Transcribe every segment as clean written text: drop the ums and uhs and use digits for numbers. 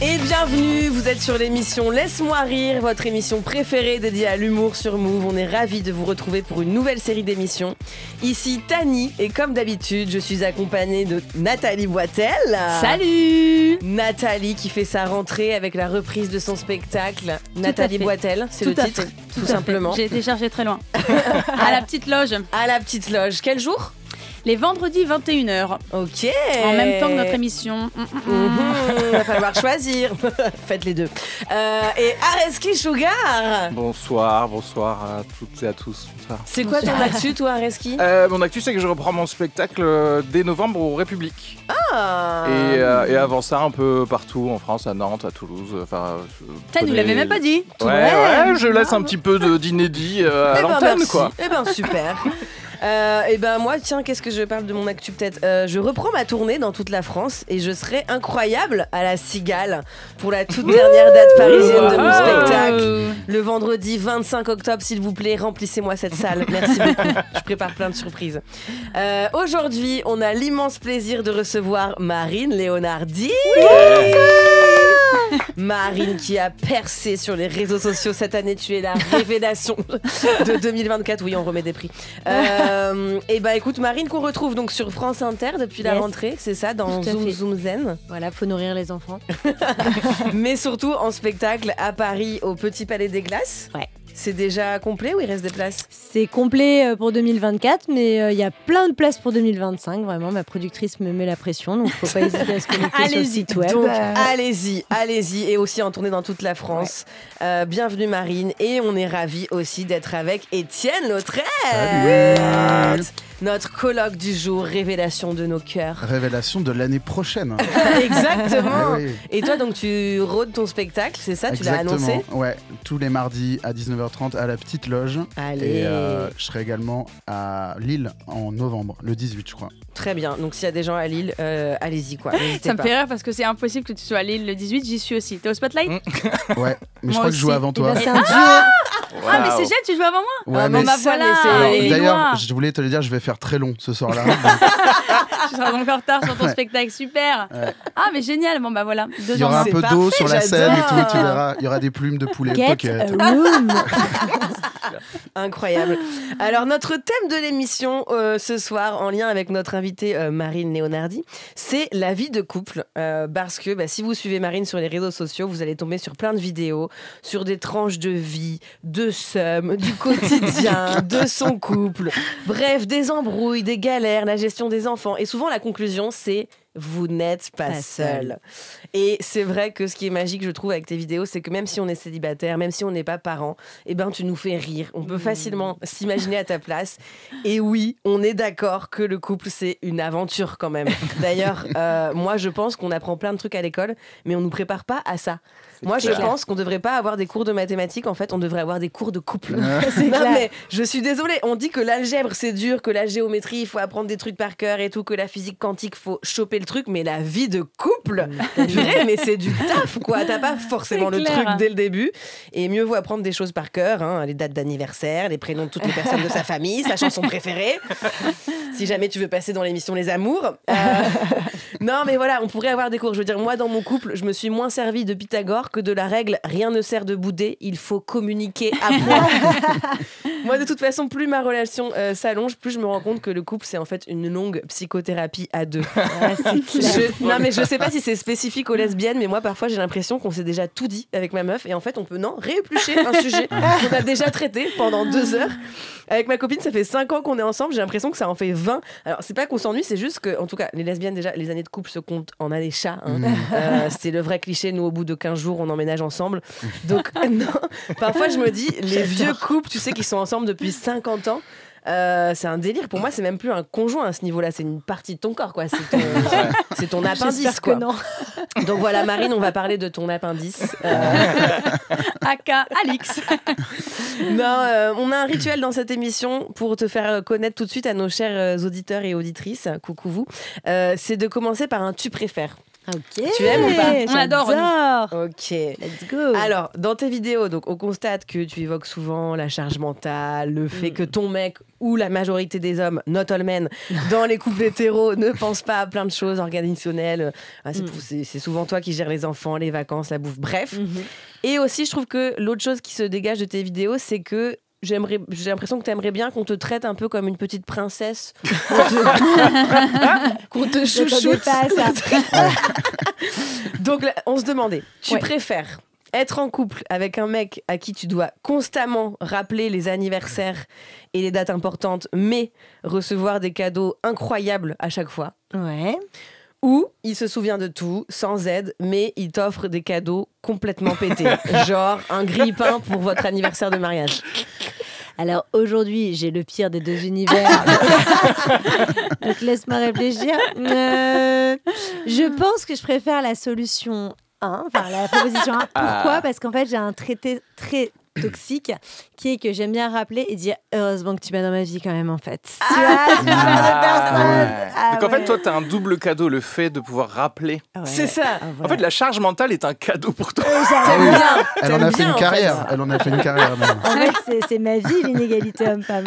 Et bienvenue, vous êtes sur l'émission Laisse-moi rire, votre émission préférée dédiée à l'humour sur Move. On est ravis de vous retrouver pour une nouvelle série d'émissions. Ici Tani, et comme d'habitude, je suis accompagnée de Nathalie Boitel. Salut! Nathalie qui fait sa rentrée avec la reprise de son spectacle. Nathalie Boitel, c'est le titre, tout simplement. J'ai été chercher très loin. À la petite loge. À la petite loge. Quel jour ? Les vendredis 21h. Ok. En même temps que notre émission. Il va falloir choisir. Faites les deux. Et Areski Sugar. Bonsoir à toutes et à tous. C'est quoi ton actu, toi, Areski ? Mon actu, c'est que je reprends mon spectacle dès novembre au République. Ah. Et avant ça, un peu partout en France, à Nantes, à Toulouse. Tu nous l'avais même pas dit. Ouais, je laisse un petit peu d'inédit à l'antenne, quoi. Eh ben, super. Et ben moi, tiens, qu'est-ce que je parle de mon actu peut-être je reprends ma tournée dans toute la France et je serai incroyable à la Cigale pour la toute dernière date parisienne de mon spectacle. Le vendredi 25 octobre, s'il vous plaît, remplissez-moi cette salle. Merci beaucoup. Je prépare plein de surprises. Aujourd'hui, on a l'immense plaisir de recevoir Marine Leonardi. Marine qui a percé sur les réseaux sociaux cette année, tu es la révélation de 2024. Oui, on remet des prix. Et bah écoute, Marine qu'on retrouve donc sur France Inter depuis la rentrée, c'est ça, dans Zoom Zoom Zen. Voilà, faut nourrir les enfants. Mais surtout en spectacle à Paris au Petit Palais des Glaces. Ouais. C'est déjà complet ou il reste des places ? C'est complet pour 2024, mais il y a plein de places pour 2025. Vraiment, ma productrice me met la pression, donc faut pas hésiter à se connecter sur le site web. Donc allez-y. Et aussi en tournée dans toute la France. Ouais. Bienvenue Marine. Et on est ravis aussi d'être avec Étienne Lautrette. Salut. Notre colloque du jour, révélation de nos cœurs. Révélation de l'année prochaine. Exactement. Oui. Et toi, donc, tu rôdes ton spectacle, c'est ça ? Tu l'as annoncé ? Ouais, tous les mardis à 19h30 à la Petite Loge. Allez. Et je serai également à Lille en novembre, le 18, je crois. Très bien. Donc, s'il y a des gens à Lille, allez-y, quoi. Ça me fait rire parce que c'est impossible que tu sois à Lille le 18, j'y suis aussi. T'es au Spotlight ? Ouais, mais je crois que je joue avant toi. C'est un duo. Ah, mais c'est génial, tu joues avant moi ? Ouais, bon, bah ça, voilà. mais d'ailleurs, je voulais te le dire, je vais faire très long ce soir-là. Tu seras donc en retard sur ton spectacle, super. Ouais. Ah, mais génial, bon bah voilà. Il y aura un peu d'eau sur la scène et tout, tu verras. Il y aura des plumes de poulet. Get a room. Incroyable. Alors, notre thème de l'émission ce soir, en lien avec notre invitée Marine Leonardi, c'est la vie de couple. Parce que si vous suivez Marine sur les réseaux sociaux, vous allez tomber sur plein de vidéos, sur des tranches de vie, de seum, du quotidien, de son couple. Bref, des embrouilles, des galères, la gestion des enfants. Et souvent, la conclusion, c'est vous n'êtes pas seul. Et c'est vrai que ce qui est magique, je trouve, avec tes vidéos, c'est que même si on est célibataire, même si on n'est pas parent, tu nous fais rire. On peut facilement s'imaginer à ta place. Et oui, on est d'accord que le couple, c'est une aventure quand même. D'ailleurs, moi, je pense qu'on apprend plein de trucs à l'école, mais on nous prépare pas à ça. Moi, je pense qu'on devrait pas avoir des cours de mathématiques. En fait, on devrait avoir des cours de couple. Mais je suis désolée. On dit que l'algèbre, c'est dur, que la géométrie, il faut apprendre des trucs par cœur et tout, que la physique quantique, faut choper le truc. Mais la vie de couple, purée, mais c'est du taf, quoi. T'as pas forcément le truc dès le début. Et mieux vaut apprendre des choses par cœur, hein, les dates d'anniversaire, les prénoms de toutes les personnes de sa famille, sa chanson préférée. Si jamais tu veux passer dans l'émission Les Amours. Non, mais voilà, on pourrait avoir des cours. Je veux dire, moi, dans mon couple, je me suis moins servi de Pythagore que de la règle rien ne sert de bouder, il faut communiquer à point. Moi, de toute façon, plus ma relation s'allonge, plus je me rends compte que le couple, c'est en fait une longue psychothérapie à deux. Non, mais je sais pas si c'est spécifique aux lesbiennes, mais moi, parfois, j'ai l'impression qu'on s'est déjà tout dit avec ma meuf et en fait, on peut rééplucher un sujet qu'on a déjà traité pendant 2 heures. Avec ma copine, ça fait 5 ans qu'on est ensemble, j'ai l'impression que ça en fait 20. Alors, c'est pas qu'on s'ennuie, c'est juste que, en tout cas, les lesbiennes, déjà, les années de couple se comptent en années chats. Hein. C'est le vrai cliché, nous, au bout de 15 jours, on emménage ensemble. Donc, non, parfois, je me dis, les vieux couples, tu sais, qui sont ensemble depuis 50 ans, c'est un délire. Pour moi, c'est même plus un conjoint à ce niveau-là, c'est une partie de ton corps, quoi. C'est ton appendice, j'espère quoi. Que non. Donc voilà, Marine, on va parler de ton appendice. Aka Alix. Non, on a un rituel dans cette émission pour te faire connaître tout de suite à nos chers auditeurs et auditrices. Coucou vous. C'est de commencer par un tu préfères. Ok. Tu aimes ou pas? On adore, J'adore. Ok. Let's go. Alors, dans tes vidéos, donc, on constate que tu évoques souvent la charge mentale, le fait que ton mec ou la majorité des hommes, not all men, dans les couples hétéros, ne pensent pas à plein de choses organisationnelles. C'est souvent toi qui gères les enfants, les vacances, la bouffe, bref. Et aussi, je trouve que l'autre chose qui se dégage de tes vidéos, c'est que j'ai l'impression que tu aimerais bien qu'on te traite un peu comme une petite princesse. Qu'on te chouchoute. Pas à ça. Donc, là, on se demandait, tu Ouais. préfères être en couple avec un mec à qui tu dois constamment rappeler les anniversaires et les dates importantes, mais recevoir des cadeaux incroyables à chaque fois, Ouais. ou il se souvient de tout, sans aide, mais il t'offre des cadeaux complètement pétés, genre un grille-pain pour votre anniversaire de mariage. Alors aujourd'hui, j'ai le pire des deux univers. Donc laisse-moi réfléchir. Je pense que je préfère la solution 1, enfin la proposition 1. Pourquoi ? Parce qu'en fait, j'ai un traité très toxique qui est que j'aime bien rappeler et dire heureusement que tu vas dans ma vie quand même en fait. Tu vois, je suis le genre de personne. Donc en fait, toi, t'as un double cadeau, le fait de pouvoir rappeler. Ouais. C'est ça. Ah, En voilà. fait, la charge mentale est un cadeau pour toi. Ah oui. bien. Elle en T'aimes a fait bien, une en fait. carrière. Elle en a fait une carrière. même. En fait, c'est ma vie, l'inégalité homme-femme.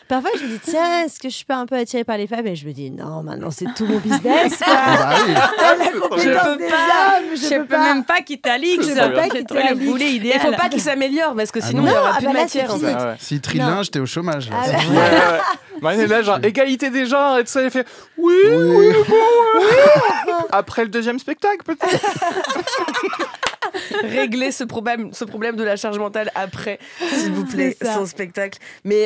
Parfois, je me dis, tiens, est-ce que je suis pas un peu attirée par les femmes ? Et je me dis, non, maintenant, c'est tout mon business. Quoi. Bah oui. La compétence des hommes, Je peux même pas quitter Alix. Je peux pas J'ai quitter trouvé le Alix. boulet Il idéal. faut pas qu'il s'améliore parce que sinon non. il y aura Ah, plus bah de là, matière. c'est En fini. fait. Ah ouais. S'il trie le Non. linge, t'es au chômage. là. Ah, C'est bah, fini. Ouais, ouais. Marine est là, genre égalité des genres et tout ça. Elle fait oui, Oui. après le deuxième spectacle, peut-être. Régler ce problème de la charge mentale après, s'il vous plaît, C'est ça. son spectacle. Mais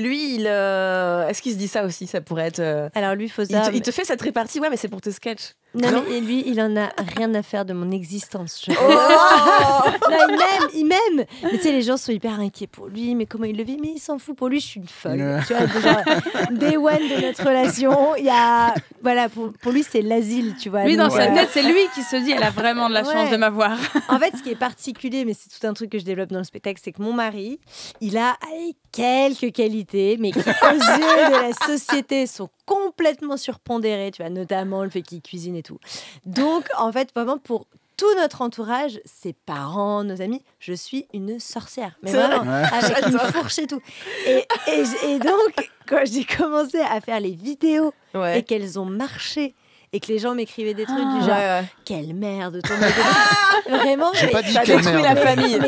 lui, est-ce qu'il se dit ça aussi ? Ça pourrait être. Alors lui, faut Il ça. te fait cette répartie, ouais, mais c'est pour tes sketchs. Non, mais lui, il en a rien à faire de mon existence. Oh Non, il m'aime. Mais tu sais, les gens sont hyper inquiets pour lui. Mais comment il le vit ? Mais il s'en fout. Pour lui, je suis une folle. Ouais. Tu vois, déjà, day one de notre relation, il y a, voilà, pour lui, c'est l'asile, tu vois. Lui, dans Donc, sa tête, c'est lui qui se dit elle a vraiment de la Ouais. chance de m'avoir. En fait, ce qui est particulier, mais c'est tout un truc que je développe dans le spectacle, c'est que mon mari, il a quelques qualités, mais qui, aux yeux de la société, sont complètement surpondérées, tu vois, notamment le fait qu'il cuisine et tout. Donc, en fait, vraiment, pour tout notre entourage, ses parents, nos amis, je suis une sorcière. Mais C'est vraiment, vrai avec une fourche et tout. Et donc, quand j'ai commencé à faire les vidéos et Ouais. qu'elles ont marché, et que les gens m'écrivaient des trucs du Ouais, genre ouais. quelle merde ton mari. Vraiment, J'ai mais- pas dit T'as quelle détruit merde. la famille.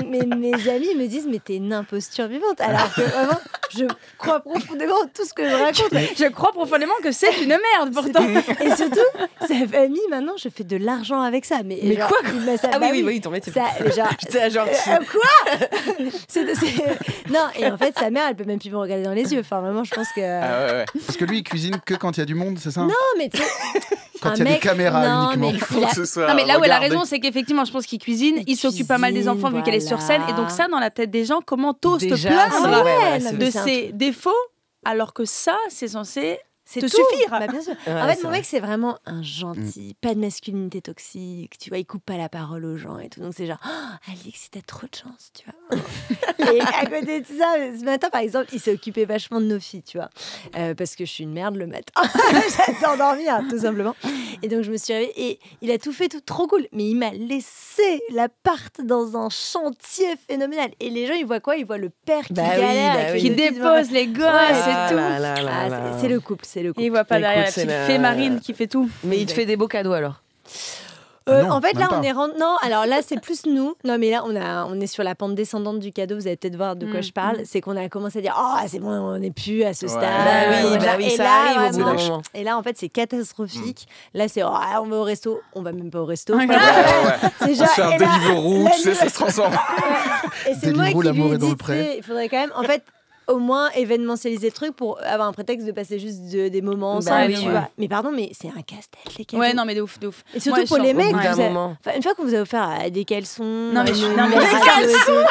mais mes amis me disent mais t'es une imposture vivante, alors que vraiment je crois profondément en tout ce que je raconte. Je crois profondément que c'est une merde pourtant. Et surtout, sa famille, maintenant, je fais de l'argent avec ça. Mais Mais genre, quoi il m'a- ça- Ah bah oui, oui, ton métier. Ça, genre, J'étais là, genre. quoi Non, et en fait, sa mère, elle peut même plus me regarder dans les yeux. Enfin, vraiment, je pense que. Ah ouais, ouais. Parce que lui, il cuisine que quand il y a du monde, c'est ça ? Non, mais tu sais. Quand un il y a des mec- caméras non, uniquement. mais Il faut il a- que ce soit Non mais là où elle a regardé. raison, c'est qu'effectivement, je pense qu'il cuisine, il Il s'occupe pas mal des cuisine, enfants vu qu'elle est sur scène, et donc ça, dans la tête des gens, comment t'oses te Déjà, plaindre c'est- Ah ouais, ouais, ouais, c'est- non, de mais c'est un ses défauts, alors que ça, c'est censé C'est te tout. suffire. Bah, bien sûr. Ouais, En fait, c'est mon vrai. mec, c'est vraiment un gentil, pas de masculinité toxique, tu vois, il coupe pas la parole aux gens et tout. Donc c'est genre, oh, Alix, t'as trop de chance, tu vois. Et à côté de ça, ce matin, par exemple, il s'est occupé vachement de nos filles, tu vois, parce que je suis une merde le matin. J'adore dormir, tout simplement. Et donc je me suis réveillée et il a tout fait, tout trop cool. Mais il m'a laissé l'appart dans un chantier phénoménal. Et les gens, ils voient quoi ? Ils voient le père qui Bah oui, galère, bah avec oui. les Qui deux filles devant dépose les gosses Ah et tout. là là là Ah, là. c'est le couple, c'est le couple. Et il voit pas Écoute, derrière la c'est petite la- fée marine qui fait tout. Mais il te fait des beaux cadeaux alors. Ah non, En fait, même là, pas. on est rentré. Non, alors là, c'est plus nous. Non, mais là, on est sur la pente descendante du cadeau. Vous allez peut-être voir de quoi je parle. C'est qu'on a commencé à dire, oh, c'est bon, on n'est plus à ce stade. Bah oui, Et ça là, arrive au bout vraiment- d'un moment. Et là, en fait, c'est catastrophique. Là, c'est, oh, on va au resto. On va même pas au resto. Ouais. C'est On genre, se fait un et là- Deliveroo, la tu sais, ça se transforme. Et c'est moi Deliveroo, qui lui l'amour ai est dans dit, le pré. tu sais, il faudrait quand même, en fait, au moins événementialiser le truc pour avoir un prétexte de passer juste des moments Bah ensemble, oui, tu ouais. vois. Mais pardon, mais c'est un casse-tête, les cadeaux. Ouais, non mais de ouf, de ouf. Et surtout Moi, pour je les sens- mecs, Au bout d'un vous avez- moment. enfin, une fois qu'on vous a offert des caleçons, Non, mais une- non, mais une des radio et tout.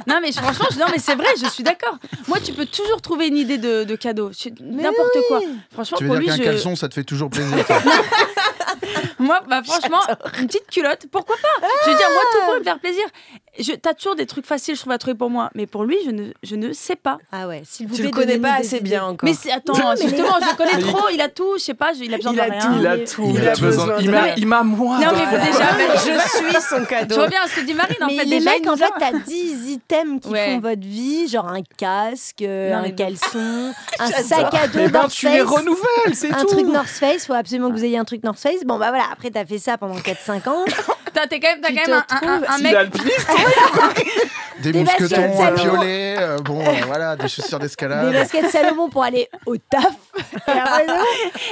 Non mais franchement, non mais c'est vrai, je suis d'accord. Moi, tu peux toujours trouver une idée de cadeau, n'importe quoi. Franchement, Tu veux pour dire lui, qu'un caleçon, ça te fait toujours plaisir toi. moi, bah franchement, une petite culotte, pourquoi pas ? Je veux dire, moi, tout pour me faire plaisir. T'as toujours des trucs faciles, je trouve, à trouver pour moi. Mais pour lui, je ne sais pas. Ah ouais, s'il vous Tu plaît. le connais pas donnez-nous des assez idées. bien encore. Mais justement, je le connais trop. Il a tout, je sais pas, il a besoin de rien. Il a tout. Il a besoin de rien. Il m'a moi. Non, mais déjà, Je suis son cadeau. je reviens à ce que dit Marine. En Mais fait, les déjà, mecs, il en nous fait, a- t'as 10 items qui Ouais. font votre vie, genre un casque, Non, un mais- caleçon, un J'adore. sac à dos Mais ben, North tu les Face, renouvelles, c'est un tout. truc North Face, faut absolument que vous ayez un truc North Face. Bon bah voilà, après t'as fait ça pendant 4-5 ans. T'as quand même Tu te un Il mec. est alpiniste. Des Des mousquetons baskets à Salomon. piolet, voilà, des chaussures Des d'escalade. baskets Salomon pour aller au taf. Et après, non.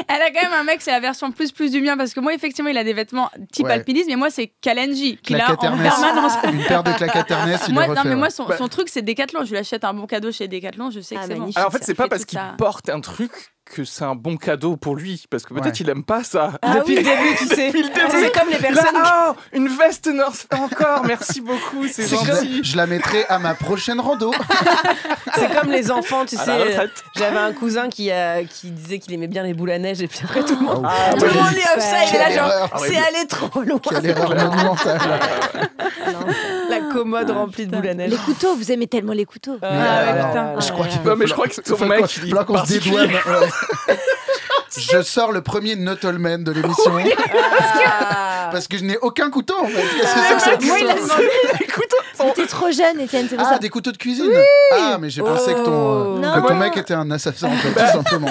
Elle a quand même un mec, c'est la version plus du mien parce que moi, effectivement, il a des vêtements type Ouais. alpinisme, mais moi, c'est Kalenji qu'il a Claquettes en Ernest. permanence. Une paire de claquettes Ernest, il Moi, le refait. non, mais ouais. moi, son truc, c'est Decathlon. Je lui achète un bon cadeau chez Decathlon, je sais que Ah, c'est bon. magnifique. Alors en fait, ça c'est pas fait parce tout qu'il ça. porte un truc que c'est un bon cadeau pour lui, parce que peut-être Ouais. il aime pas ça. Depuis le début, tu sais. Depuis le début. C'est comme les Là, personnes. oh, une veste North encore, merci beaucoup, c'est gentil. Je la mettrai à ma prochaine rando. C'est comme les enfants, tu À sais. la retraite. J'avais un cousin qui disait qu'il aimait bien les boules à neige et puis après tout le monde. Ah, Tout le ouais. monde lui offre ça, il est là Quelle genre, erreur. c'est allé trop loin. Quelle erreur monumentale. La commode remplie de boules à neige. Les couteaux, vous aimez tellement les couteaux. Ah, Mais, ouais, alors, putain. je crois qu'il Non, mais je crois que ton mec, il est faut qu'on se particulier. dédouane. Ouais. Je sors le premier Nuttleman de l'émission Ah. parce que je n'ai aucun couteau en fait. Qu'est-ce que c'est que cette Moi, il a histoire demandé. T'es trop jeune, Étienne, c'est pour Ah, ça. des couteaux de cuisine. Ah, mais j'ai pensé que ton, Non. que ton mec était un assassin en fait, tout simplement.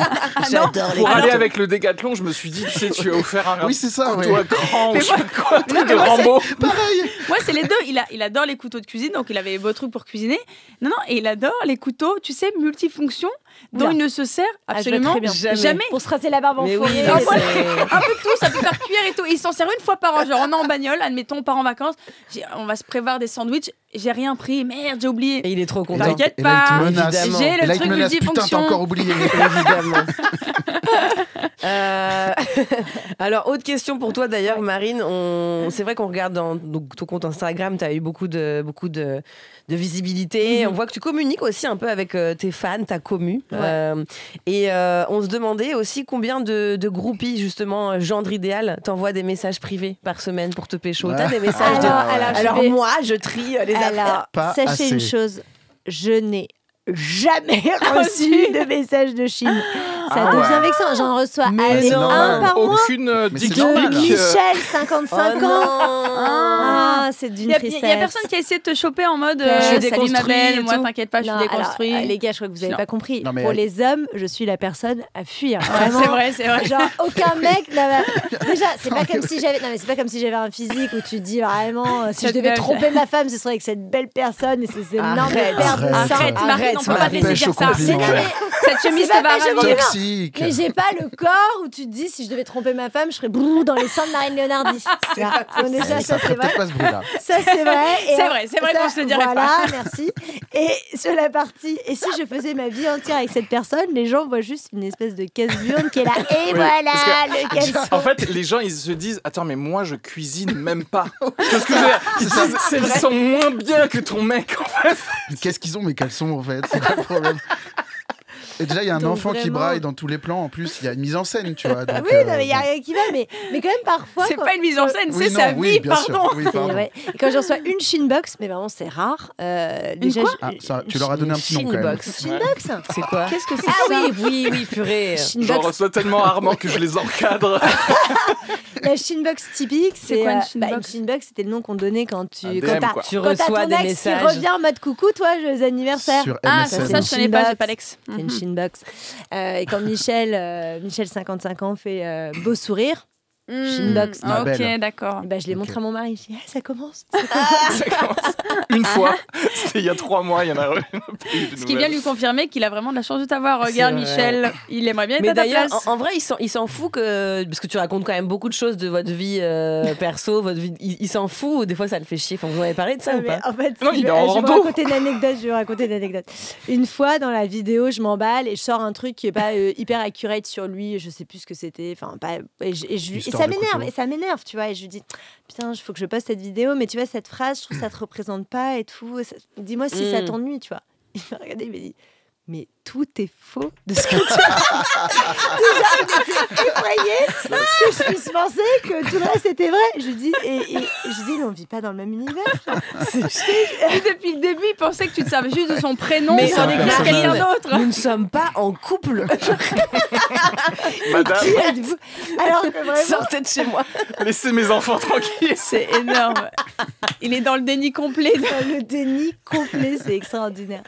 J'adore les Pour aller couteaux. avec le Décathlon, je me suis dit, tu sais, tu as offert un Oui, c'est ça. couteau Ouais. à cran, Mais je sais pas quoi, un truc de moi, c'est- Rambo. Pareil. Moi, c'est les deux. Il adore les couteaux de cuisine, donc il avait les beaux trucs pour cuisiner. Non, et il adore les couteaux, tu sais, multifonctions, dont Oula. il ne se sert Ah, je vois absolument très bien. jamais. Pour se raser la barbe en Mais oui, forêt. mais voilà. c'est- Un peu de tout, ça peut faire cuire et tout. Et il s'en sert une fois par an. Genre, on est en bagnole, admettons, on part en vacances. On va se prévoir des sandwichs. J'ai rien pris. Merde, j'ai oublié. Et il est trop Et content. là, T'inquiète et là, il pas. te menace. Évidemment. J'ai Et le là, il te truc menace. Putain, t'as multifonction. encore oublié. Évidemment. Alors, autre question pour toi d'ailleurs, Marine. C'est vrai qu'on regarde dans donc, ton compte Instagram, tu as eu beaucoup de visibilité. On voit que tu communiques aussi un peu avec tes fans, ta commu. Et on se demandait aussi combien de groupies, justement, gendre idéal, t'envoient des messages privés par semaine pour te pécho. T'as des messages Alors, de... je vais- moi, je trie les affaires. Alors, Pas sachez assez. une chose, je n'ai jamais reçu de message de Chine. Ça Ah devient ouais. vexant. J'en reçois Mais allez, c'est un normal. par mois. Aucune Mais dick c'est normal. De pic. Michel, 55 Oh ans. non. Ah, c'est d'une Il y a tristesse. personne qui a essayé de te choper en mode Je suis salut ma déconstruit et belle, moi tout. t'inquiète pas, je suis Non, alors, déconstruit. les gars, je crois que vous n'avez Non. pas compris. Non, mais Pour elle- les hommes, je suis la personne à fuir. Ouais, Vraiment. c'est vrai. Genre aucun mec déjà c'est pas comme si j'avais un physique où tu te dis vraiment si je Cette devais belle- tromper ma femme ce serait avec cette belle personne et ces énormes Arrête, paires de arrête. seins. Arrête, Marine, on peut Marine. pas te laisser Pêche dire au ça. compliment. Mais non, mais Cette chemise C'est te pas va pêche au vraiment. compliment. Toxique. Mais j'ai pas le corps où tu te dis si je devais tromper ma femme je serais brrr dans les seins de Marine Leonardi. C'est pas Donc déjà Ça ça c'est ferait vrai. peut-être pas ce bruit-là. Ça, c'est vrai. Et C'est vrai ça, qu'on se le dirait voilà, pas. merci. Et sur la partie, et si je faisais ma vie entière avec cette personne, les gens voient juste une espèce de casse-burne qui est là. Et voilà, le caleçon. En fait, les gens, ils se disent, attends, mais moi, je cuisine même pas. Parce que je veux dire, ils sont moins bien que ton mec, en fait. Mais qu'est-ce qu'ils ont mes caleçons en fait? C'est quoi le problème? Et déjà, il y a un Donc, enfant qui vraiment- braille dans tous les plans. En plus, il y a une mise en scène, tu vois. donc, Oui, non, mais il n'y a rien qui va, mais quand même parfois. C'est quand- pas une mise en scène, oui, c'est non, sa oui, vie, bien sûr. pardon. Oui, C'est pardon. vrai. Et quand je reçois une Shinbox, mais vraiment c'est rare. Déjà, quoi Ah, ça, tu leur as donné un petit nom quand même. Shinbox. Shinbox. C'est quoi? Qu'est-ce que c'est Ah que ça oui, purée. J'en Shinbox. reçois tellement rarement que je les encadre. La Shinbox typique, C'est quoi une une Shinbox Shinbox, c'était le nom qu'on donnait quand tu Un DM, quand t'as quoi. Tu quand t'as reçois ton des ex messages. qui revient en mode coucou, toi, joyeux anniversaire. Sur Ah, MSN. ça, je connais pas, j'ai Shinbox. pas l'ex. C'est une Shinbox. Et quand Michel 55 ans, fait beau sourire, Shinbox. Ma Ok, belle. d'accord. bah, je l'ai Ok. montré à mon mari. Je dis, ça commence. Ça commence une fois. C'était il y a 3 mois, il y en a eu de Ce qui vient lui confirmer qu'il a vraiment de la chance de t'avoir. C'est Regarde, vrai. Michel, il aimerait bien être Mais à ta d'ailleurs, place. en vrai, il s'en fout que. Parce que tu racontes quand même beaucoup de choses de votre vie perso, votre vie. Il s'en fout, ou des fois ça le fait chier. Enfin, vous en avez parlé de ça ou Mais pas? en fait, Non, il est en je vais vous rando. raconter une anecdote. Je vais vous raconter une anecdote. Une fois dans la vidéo, je m'emballe et je sors un truc qui est pas hyper accurate sur lui. Je sais plus ce que c'était. Enfin, pas. Et Histoire ça de m'énerve. couteau. Et ça m'énerve, tu vois. Et je lui dis, putain, il faut que je poste cette vidéo. Mais tu vois, cette phrase, je trouve que ça te représente pas et tout. Dis-moi si ça t'ennuie, tu vois. Il m'a regardé, il m'a dit, mais tout est faux de ce que tu as. Déjà, il était effrayé que je puisse penser que tout le reste était vrai. Je dis, mais on vit pas dans le même univers. Et depuis le début, il pensait que tu te servais juste de son prénom Mais sans décrire quelqu'un d'autre. Nous ne sommes pas en couple. Madame, Qui êtes-vous ? Alors que vraiment, Sortez de chez moi. laissez mes enfants tranquilles. C'est énorme. Il est dans le déni complet. le déni complet, c'est extraordinaire.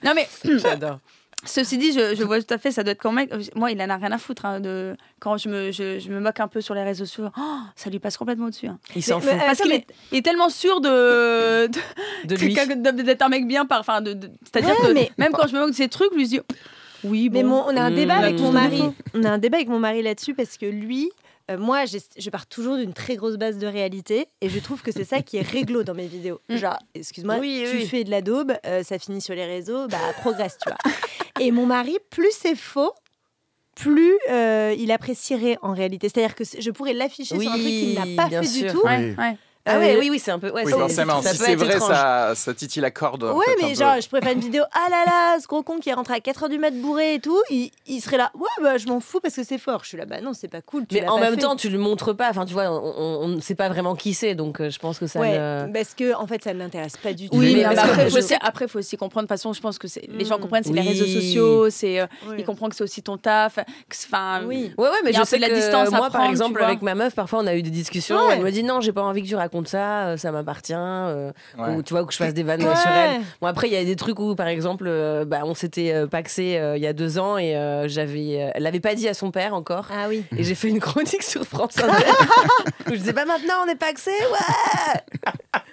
Non mais J'adore. ceci dit, je vois tout à fait, ça doit être quand même. Moi, il en a rien à foutre quand je me moque un peu sur les réseaux sociaux. Oh, ça lui passe complètement dessus. Hein. Il s'en Mais- fout. Parce qu'il est tellement sûr de lui. d'être un mec bien, c'est-à-dire Ouais, que mais- même quand je me moque de ces trucs, lui je dis oui, Mais bon. on a un débat Mmh. avec mon Tous mari. défauts. On a un débat avec mon mari là-dessus parce que lui, moi, je pars toujours d'une très grosse base de réalité et je trouve que c'est ça qui est réglo dans mes vidéos. Genre, excuse-moi, Oui, tu oui. fais de la daube, ça finit sur les réseaux, bah progresse, tu vois. Et mon mari, plus c'est faux, plus il apprécierait en réalité. C'est-à-dire que je pourrais l'afficher sur un truc qu'il n'a pas bien fait sûr. du tout. Ouais, Oui. ouais. Ah ouais, oui, c'est un peu. Ouais, Oui, c'est- forcément. ça Si peut c'est être vrai, étrange. ça titille la corde. en Ouais, fait, un mais peu. genre, je pourrais faire une vidéo, ah là là, ce gros con qui est rentré à 4h du mat bourré et tout, il serait là, ouais, bah je m'en fous parce que c'est fort. Je suis là, bah non, c'est pas cool. Tu Mais l'as en pas même fait. temps, tu le montres pas. Enfin, tu vois, on ne sait pas vraiment qui c'est, donc je pense que ça. Ouais, ne- parce que en fait, ça ne l'intéresse pas du tout. Oui, mais parce que après, faut aussi comprendre. De toute façon, je pense que les gens Mm. comprennent, c'est les Oui. réseaux sociaux, Oui. ils comprennent que c'est aussi ton taf. Enfin, Oui. Ouais, mais Il y a je un peu sais de la que distance à moi, par prendre, exemple, tu vois. avec ma meuf, parfois on a eu des discussions. Ouais. Elle me dit non, j'ai pas envie que tu racontes ça, ça m'appartient. Ouais. Ou tu vois, que je fasse des vannes Ouais. sur elle. Bon, après, il y a des trucs où, par exemple, on s'était paxé il y a 2 ans et elle l'avait pas dit à son père encore. Ah oui. Et j'ai fait une chronique sur France Inter où je disais, bah maintenant on est paxé, ouais.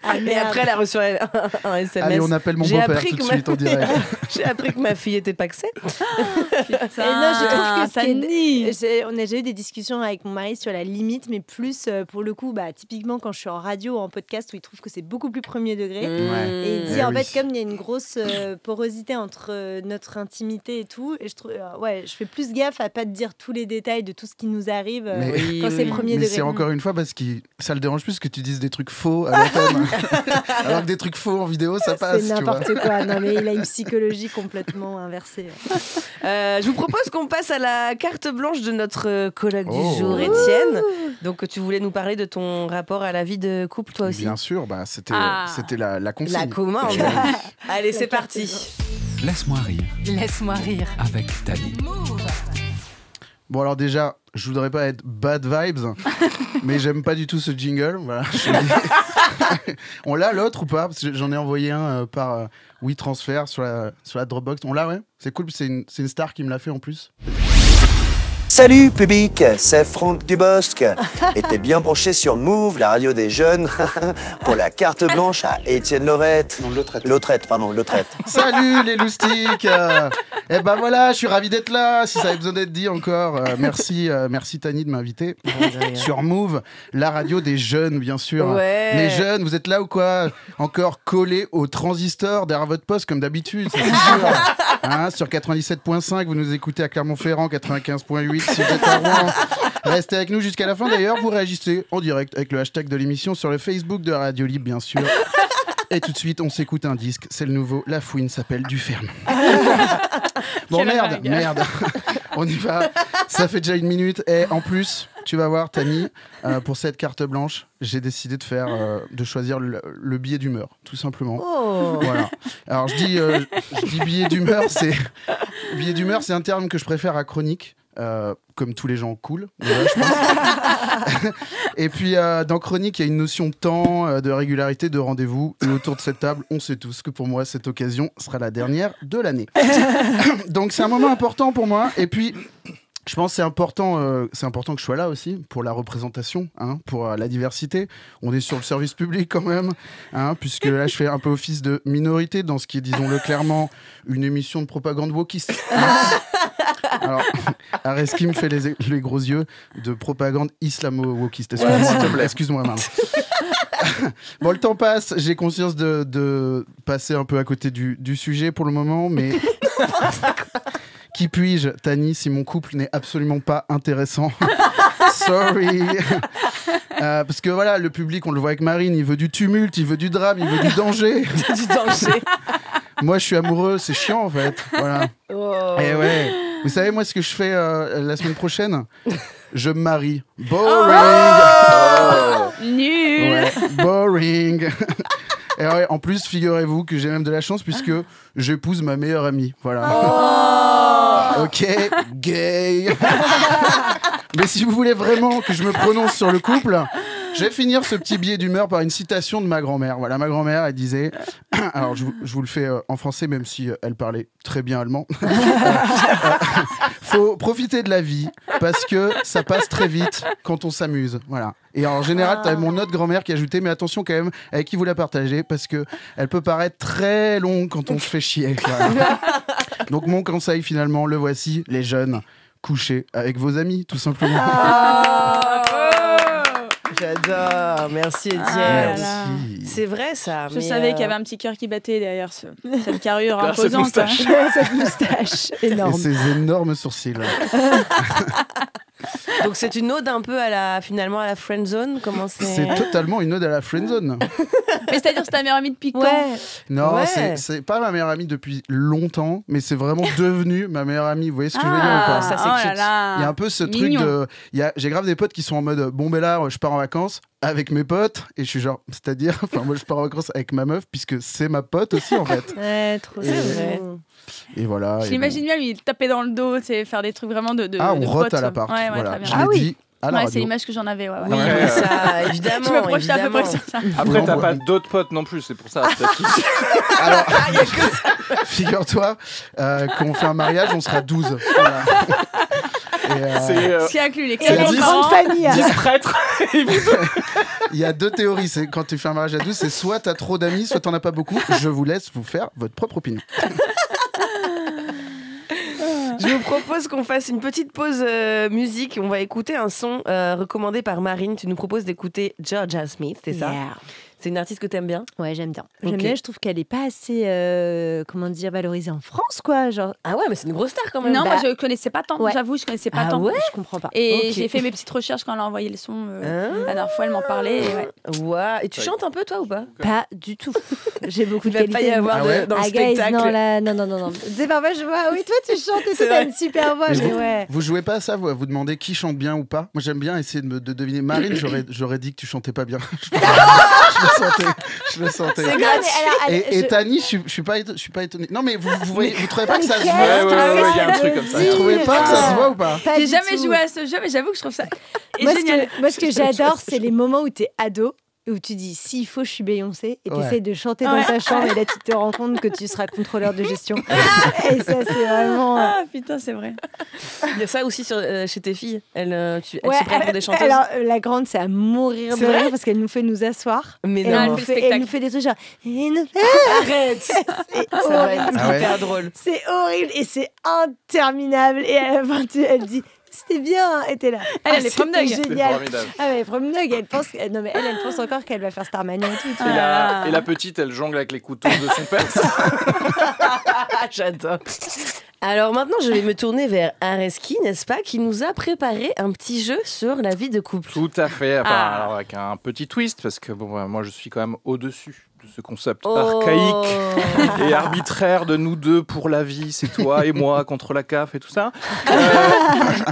Ah, Et merde. après, elle a reçu un SMS. Allez, on appelle mon J'ai beau-père appris tout de que suite en direct. J'ai appris que ma fille était paxée. Et non, je trouve que ça nie. on a déjà eu des discussions avec mon mari sur la limite, mais plus pour le coup, bah, typiquement quand je suis en radio ou en podcast où il trouve que c'est beaucoup plus premier degré. Et il dit Eh en oui. fait, comme il y a une grosse porosité entre notre intimité et tout, et je trouve, ouais, je fais plus gaffe à pas te dire tous les détails de tout ce qui nous arrive Mais- Oui, quand c'est oui. premier Mais degré. c'est encore une fois parce que ça le dérange plus que tu dises des trucs faux à l'antenne. Alors que des trucs faux en vidéo, ça passe. C'est tu vois. n'importe quoi. Non, mais il a une psychologie complètement inversée. Je vous propose qu'on passe à la carte blanche de notre colloque Oh. du jour, Étienne. Donc, tu voulais nous parler de ton rapport à la vie de couple, toi aussi. Bien sûr, bah, c'était Ah. c'était la consigne. La commande. Allez, c'est parti. Laisse-moi rire Laisse-moi rire. avec Tani. Bon alors déjà, je voudrais pas être bad vibes, mais j'aime pas du tout ce jingle. Voilà. je le dis. On l'a l'autre ou pas? Parce que j'en ai envoyé un par WeTransfer sur la Dropbox. On l'a, ouais. C'est cool. C'est une star qui me l'a fait en plus. Salut public, c'est Franck Dubosc. Et t'es bien branché sur Move, la radio des jeunes, pour la carte blanche à Étienne Laurette. Non, Lautrette. Lautrette. Salut les loustiques. Eh ben voilà, je suis ravi d'être là. Si ça avait besoin d'être dit encore, merci Tani de m'inviter sur Move, la radio des jeunes, bien sûr. Ouais. Les jeunes, vous êtes là ou quoi? Encore collés au transistor derrière votre poste comme d'habitude, ça, c'est sûr. Hein, sur 97.5, vous nous écoutez à Clermont-Ferrand, 95.8 si vous êtes à Rouen. Restez avec nous jusqu'à la fin. D'ailleurs, vous réagissez en direct avec le hashtag de l'émission sur le Facebook de Radio Libre, bien sûr. Et tout de suite, on s'écoute un disque. C'est le nouveau. La fouine s'appelle Du Ferme. Bon, Quelle merde. On y va. Ça fait déjà 1 minute. Et en plus, tu vas voir, Tani, pour cette carte blanche, j'ai décidé de choisir le billet d'humeur, tout simplement. Oh. Voilà. Alors, je dis billet d'humeur, c'est un terme que je préfère à chronique. Comme tous les gens cool, déjà, je pense. Et puis dans chronique, il y a une notion de temps, de régularité, de rendez-vous. Et autour de cette table, on sait tous que pour moi, cette occasion sera la dernière de l'année. Donc c'est un moment important pour moi. Et puis, je pense que c'est important que je sois là aussi pour la représentation, hein, pour la diversité. On est sur le service public quand même, hein, puisque là, je fais un peu office de minorité dans ce qui est, disons-le clairement, une émission de propagande wokiste. Alors, Areski me fait les gros yeux de propagande islamo-wokiste. Excuse-moi, maman. Bon, le temps passe, j'ai conscience de passer un peu à côté du sujet pour le moment, mais... Qui puis-je, Tani, si mon couple n'est absolument pas intéressant? Sorry. Parce que voilà, le public, on le voit avec Marine, il veut du tumulte, il veut du drame, il veut du danger. Du danger. moi, je suis amoureux, c'est chiant en fait. Voilà. Oh. Et ouais. Vous savez, moi, ce que je fais la semaine prochaine, je me marie. Boring. Nul. Ouais, boring. Et ouais, en plus, figurez-vous que j'ai même de la chance puisque j'épouse ma meilleure amie. Voilà. Ok, gay. Mais si vous voulez vraiment que je me prononce sur le couple, je vais finir ce petit billet d'humeur par une citation de ma grand-mère. Voilà, ma grand-mère, elle disait... Alors, je vous le fais en français, même si elle parlait très bien allemand. Faut profiter de la vie, parce que ça passe très vite quand on s'amuse. Voilà. Et en général, t'as mon autre grand-mère qui ajoutait, mais attention quand même, avec qui vous la partagez, parce que elle peut paraître très longue quand on se fait chier. Voilà. Donc mon conseil, finalement, le voici, les jeunes, couchez avec vos amis, tout simplement. J'adore, merci Étienne. Merci. C'est vrai ça. Je savais qu'il y avait un petit cœur qui battait derrière cette carrure Derrière cette imposante. moustache. Cette moustache énorme. Et ces énormes sourcils. Donc c'est une ode un peu finalement à la friend zone. Comment C'est totalement une ode à la friendzone. Mais c'est-à-dire c'est ta meilleure amie depuis quand? Ouais. Non, Ouais. c'est pas ma meilleure amie depuis longtemps, mais c'est vraiment devenu ma meilleure amie. Vous voyez ce que je veux dire ou pas? ça, c'est oh cute. là là. Il y a un peu ce truc Mignon. de... J'ai grave des potes qui sont en mode, bon ben là, je pars en vacances avec mes potes, et je suis genre, c'est-à-dire, enfin moi je pars en vacances avec ma meuf, puisque c'est ma pote aussi en fait. Ouais, trop Et- vrai. mignon. Et voilà. Je et l'imagine bien lui taper dans le dos, faire des trucs vraiment de bon. Ah, on de rote potes. à l'appart. Ouais, Voilà, très bien. je l'ai oui. dit à la Ouais, c'est radio. l'image que j'en avais. Ouais, ouais. Oui, Ouais. mais ça, évidemment. Je me projetais à peu près évidemment. sur ça. Après, Non, t'as bon, pas d'autres potes non plus, c'est pour ça. peut-être que- Alors, figure-toi qu'on fait un mariage, on sera 12. Voilà. Et, C'est Ce qui inclut les Et la dix- grande famille. 10 prêtres. il y a deux théories. C'est quand tu fais un mariage à 12, c'est soit t'as trop d'amis, soit t'en as pas beaucoup. Je vous laisse vous faire votre propre opinion. Je vous propose qu'on fasse une petite pause musique. On va écouter un son recommandé par Marine. Tu nous proposes d'écouter Georgia Smith, c'est ça? Yeah. C'est une artiste que t'aimes bien? Ouais, j'aime bien. Ok. J'aime bien, je trouve qu'elle est pas assez, comment dire, valorisée en France, quoi. Genre, Ah ouais, mais c'est une grosse star quand même. Non, Bah, moi je connaissais pas tant. ouais. J'avoue, je connaissais pas Ah tant. ouais? je comprends pas. Et Ok. j'ai fait mes petites recherches quand elle a envoyé le son. Hein La dernière fois, elle m'en parlait. Et ouais. Ouah. Et tu chantes un peu toi ou pas? Pas du tout. J'ai beaucoup Il de va pas y qualités. avoir Ah ouais dans le Ah, guys, spectacle. non, là, non. C'est parfois, je vois, oui, toi, tu chantes et C'est tout, t'as vrai. une super voix, Mais mais ouais. Vous jouez pas à ça, vous demandez qui chante bien ou pas. Moi j'aime bien essayer de deviner. Marine, j'aurais dit que tu chantais pas bien. Je le sentais. C'est Non, grave. mais Et je- Tani, je suis pas étonné. Non mais vous trouvez pas que ça se Quel voit? Ouais, il y a un truc comme ça. Vous trouvez pas que ça se voit ou pas? Pas J'ai du jamais tout. joué à ce jeu, mais j'avoue que je trouve ça Moi, génial. ce que j'adore, c'est les moments où t'es ado, où tu dis s'il faut, je suis Beyoncé, et Ouais. t'essayes de chanter dans Ouais. ta chambre, et là, tu te rends compte que tu seras contrôleur de gestion. Et ça, c'est vraiment. Ah putain, c'est vrai. Il y a ça aussi chez tes filles. Elles se Ouais, prennent pour des chanteuses. alors la grande, c'est à mourir C'est de vrai rire parce qu'elle nous fait nous asseoir. Mais Et non. elle nous fait des trucs genre. Arrête. C'est Ça va être horrible. Ah ouais. hyper drôle. C'est horrible et c'est interminable. Et à la fin, elle dit c'était bien. Et t'es là. Elle est c'était prom dog. C'est génial. formidable. Ah ouais, prom dog, elle pense, non mais elle pense encore qu'elle va faire Starmania et tout. tu Et vois. la, et la petite, elle jongle avec les couteaux de son père. Ah, j'adore. Alors maintenant, je vais me tourner vers Areski, n'est-ce pas, qui nous a préparé un petit jeu sur la vie de couple. Tout à fait. Enfin, Ah. alors avec un petit twist, parce que bon, moi, je suis quand même au-dessus de ce concept Oh. archaïque et arbitraire de nous deux pour la vie. C'est toi et moi contre la CAF et tout ça.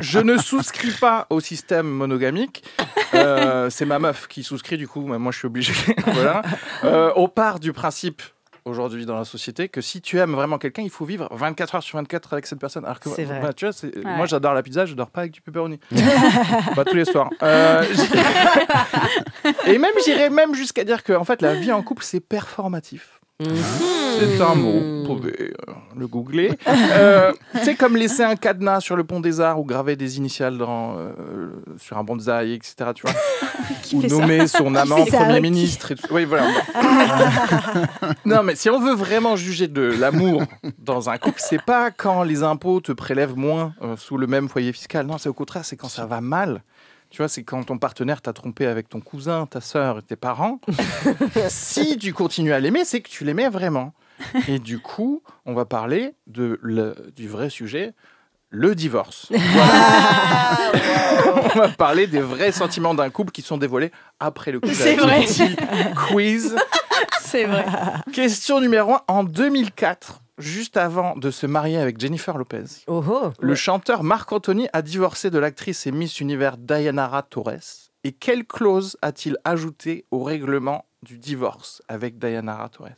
Je ne souscris pas au système monogamique. C'est ma meuf qui souscrit, du coup. Moi, je suis obligé. Voilà. On part du principe aujourd'hui dans la société que si tu aimes vraiment quelqu'un, il faut vivre 24 heures sur 24 avec cette personne. Alors que C'est vrai. bah, tu vois, Ouais. moi j'adore la pizza, je dors pas avec du pepperoni. Pas tous les soirs. Et même j'irais même jusqu'à dire que en fait la vie en couple c'est performatif. C'est un mot, vous pouvez le googler. C'est comme laisser un cadenas sur le pont des Arts ou graver des initiales sur un bonsaï, etc. Tu vois, ou fait ça nommer son amant fait ça, Premier ouais. ministre. Et tout. Oui, voilà. Non, mais si on veut vraiment juger de l'amour dans un couple, c'est pas quand les impôts te prélèvent moins sous le même foyer fiscal. Non, c'est au contraire, c'est quand ça va mal. Tu vois, c'est quand ton partenaire t'a trompé avec ton cousin, ta sœur et tes parents. Si tu continues à l'aimer, c'est que tu l'aimais vraiment. Et du coup, on va parler du vrai sujet, le divorce. Voilà. On va parler des vrais sentiments d'un couple qui sont dévoilés après le coup. C'est avec vrai. le petit quiz. C'est vrai. Question numéro 1. En 2004, juste avant de se marier avec Jennifer Lopez, le chanteur Marc Anthony a divorcé de l'actrice et Miss Univers Dayanara Torres. Et quelle clause a-t-il ajouté au règlement du divorce avec Dayanara Torres?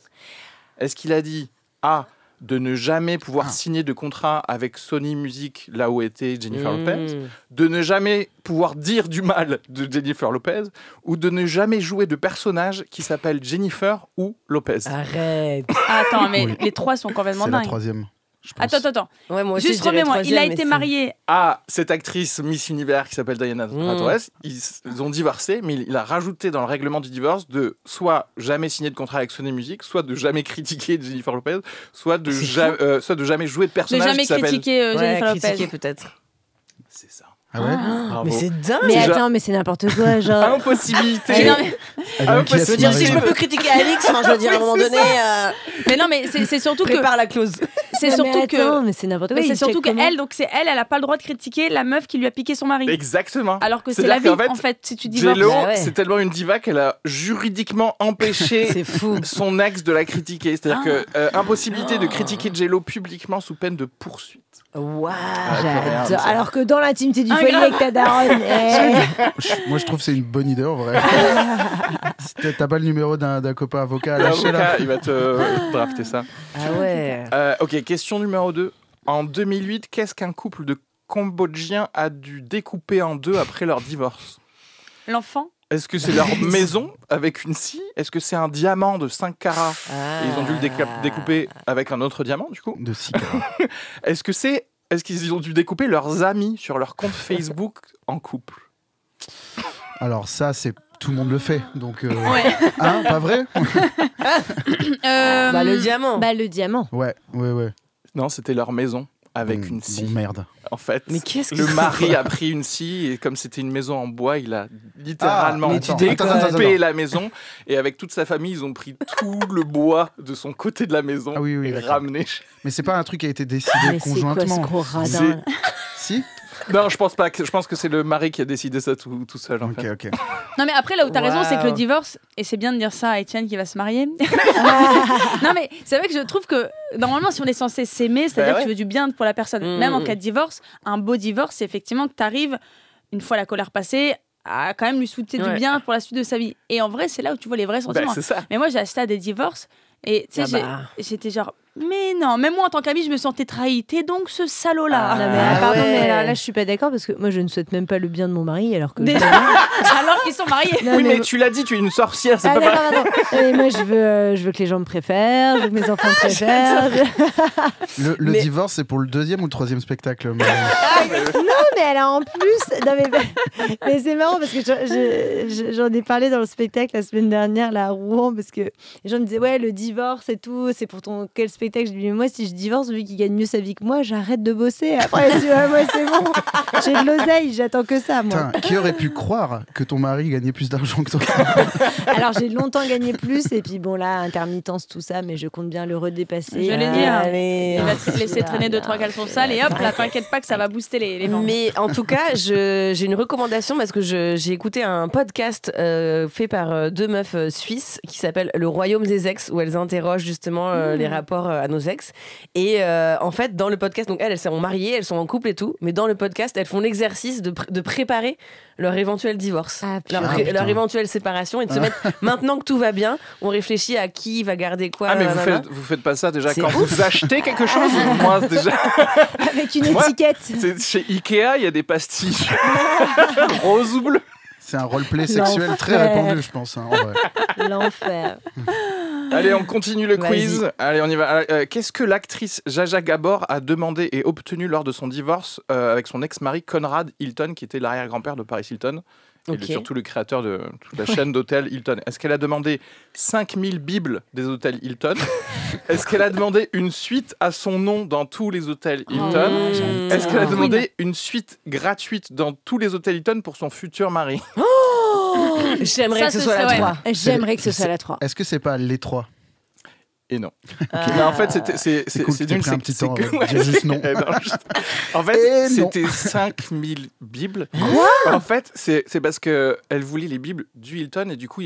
Est-ce qu'il a dit A, de ne jamais pouvoir signer de contrat avec Sony Music là où était Jennifer Lopez, de ne jamais pouvoir dire du mal de Jennifer Lopez, ou de ne jamais jouer de personnage qui s'appelle Jennifer ou Lopez? Arrête. Attends, mais les trois sont complètement C'est la dingues. troisième. je pense. Attends. Ouais, moi aussi, Juste je dirais remets-moi, il a troisième, été mais marié. À cette actrice Miss Univers qui s'appelle Diana Torres, ils ont divorcé, mais il a rajouté dans le règlement du divorce de soit jamais signer de contrat avec Sony Music, soit de jamais critiquer Jennifer Lopez, soit de jamais jouer de De personnage jamais qui s'appelle... critiquer Ouais, Jennifer critiquer Lopez. peut-être. C'est ça. Ah ouais Bravo. Mais c'est dingue. Mais C'est attends, mais c'est n'importe quoi, genre. Impossibilité. Non, mais- Avec qui je elle Je veux se dire, marie si je peux critiquer Alix, enfin, je veux dire, à un moment donné, Mais non, mais c'est surtout que prépare la clause. c'est Non, surtout mais que attends, mais c'est n'importe quoi. mais c'est il surtout check comment qu'elle, donc c'est elle a pas le droit de critiquer la meuf qui lui a piqué son mari. Exactement. Alors que c'est la vie, C'est-à-dire qu'en en fait, si tu divorces. J-Lo, Bah ouais. c'est tellement une diva qu'elle a juridiquement empêché C'est fou. son ex de la critiquer. C'est-à-dire que impossibilité de critiquer J-Lo publiquement sous peine de poursuite. Waouh. J'adore. Alors que dans l'intimité du Ah, foyer grave. avec ta daronne. Moi, je trouve que c'est une bonne idée en vrai. Si t'as pas le numéro d'un copain avocat, lâchez-la. L'avocat, il va te drafter ça. Ah ouais. Ok, question numéro 2. En 2008, qu'est-ce qu'un couple de Cambodgiens a dû découper en deux après leur divorce? L'enfant. Est-ce que c'est leur maison avec une scie? Est-ce que c'est un diamant de 5 carats et ils ont dû le découper avec un autre diamant du coup? De 6 carats. Est-ce qu'ils ont dû découper leurs amis sur leur compte Facebook en couple? Alors ça, c'est tout le monde le fait. Donc, Ouais. hein, pas vrai? Bah, le diamant. Bah, le diamant. Ouais. Non, c'était leur maison avec une scie. Bon, merde. En fait, Mais qu'est-ce le que- mari a pris une scie et comme c'était une maison en bois, il a littéralement mais tu découpé déconnes. la maison et avec toute sa famille, ils ont pris tout le bois de son côté de la maison Ah oui, et d'accord. ramené. Mais c'est pas un truc qui a été décidé Mais c'est quoi ce conjointement. gros radin C'est- là Si? Non, je pense pas. Je pense que c'est le mari qui a décidé ça tout seul. En fait. Ok. Non mais après là où t'as raison c'est que le Waouh. divorce et c'est bien de dire ça à Étienne qui va se marier. Non mais c'est vrai que je trouve que normalement si on est censé s'aimer c'est-à-dire Bah que tu veux du bien pour la personne. Même en cas de divorce, un beau divorce c'est effectivement que t'arrives une fois la colère passée à quand même lui souhaiter du Ouais. bien pour la suite de sa vie. Et en vrai c'est là où tu vois les vrais Bah, sentiments. c'est ça. Mais moi j'ai assisté à des divorces et tu sais Ah bah. j'étais genre mais non même moi en tant qu'amie je me sentais trahie. T'es donc ce salaud là. Non, mais Ah pardon, ouais. mais là je suis pas d'accord parce que moi je ne souhaite même pas le bien de mon mari alors que. Alors qu'ils sont mariés. Non, Oui, mais mais- tu l'as dit, tu es une sorcière. C'est Ah, pas d'accord, pareil. pardon. Mais moi je veux que les gens me préfèrent, je veux que mes enfants me préfèrent. Le Mais- divorce, c'est pour le deuxième ou le troisième spectacle? Non, mais elle a en plus. Non, mais c'est marrant parce que j'en ai parlé dans le spectacle la semaine dernière là, à Rouen parce que les gens me disaient ouais, le divorce et tout, c'est pour ton quel spectacle? Je dis mais moi, si je divorce, vu qu'il gagne mieux sa vie que moi, j'arrête de bosser. Après, je dis ouais, moi, c'est bon. J'ai de l'oseille, j'attends que ça, moi. Putain, qui aurait pu croire que ton mari gagnait plus d'argent que toi? Alors, j'ai longtemps gagné plus et puis bon, là, intermittence, tout ça, mais je compte bien le redépasser. Je l'ai dit, hein. Allez. Il va te laisser traîner 2-3 caleçons sales et hop là t'inquiète pas que ça va booster les ventes. Mais en tout cas, j'ai une recommandation parce que j'ai écouté un podcast fait par deux meufs suisses qui s'appelle Le Royaume des ex, où elles interrogent justement les rapports à nos ex. Et en fait, dans le podcast, donc elles sont mariées, elles sont en couple et tout, mais dans le podcast, elles font l'exercice de préparer leur éventuel divorce, Ah, leur éventuelle séparation et de se mettre, maintenant que tout va bien, on réfléchit à qui va garder quoi. Ah, mais nanana. vous faites pas ça déjà C'est quand vous achetez quelque chose? Moi, déjà, Avec une Moi, étiquette. chez Ikea, il y a des pastilles rose ou bleu. C'est un roleplay sexuel très L'enfer. répandu, je pense. Hein, en vrai. L'enfer. Allez, on continue le Vas-y. quiz. Allez, on y va. Qu'est-ce que l'actrice Jaja Gabor a demandé et obtenu lors de son divorce avec son ex-mari Conrad Hilton, qui était l'arrière-grand-père de Paris Hilton et Ok. surtout le créateur de toute la chaîne d'hôtels Hilton? Est-ce qu'elle a demandé 5000 bibles des hôtels Hilton? Est-ce qu'elle a demandé une suite à son nom dans tous les hôtels Hilton? Est-ce qu'elle a demandé une suite gratuite dans tous les hôtels Hilton pour son futur mari? J'aimerais Ça, que ce ce soit la serait- 3. J'aimerais que ce soit la 3. Est-ce que c'est pas les trois? et non. Mais en fait, c'est cool que t'aies nul. pris un petit temps que- avant de dire juste non. En Et fait, non. c'était 5000 Bibles. En fait, c'est parce qu'elle voulait les Bibles du Hilton et du coup,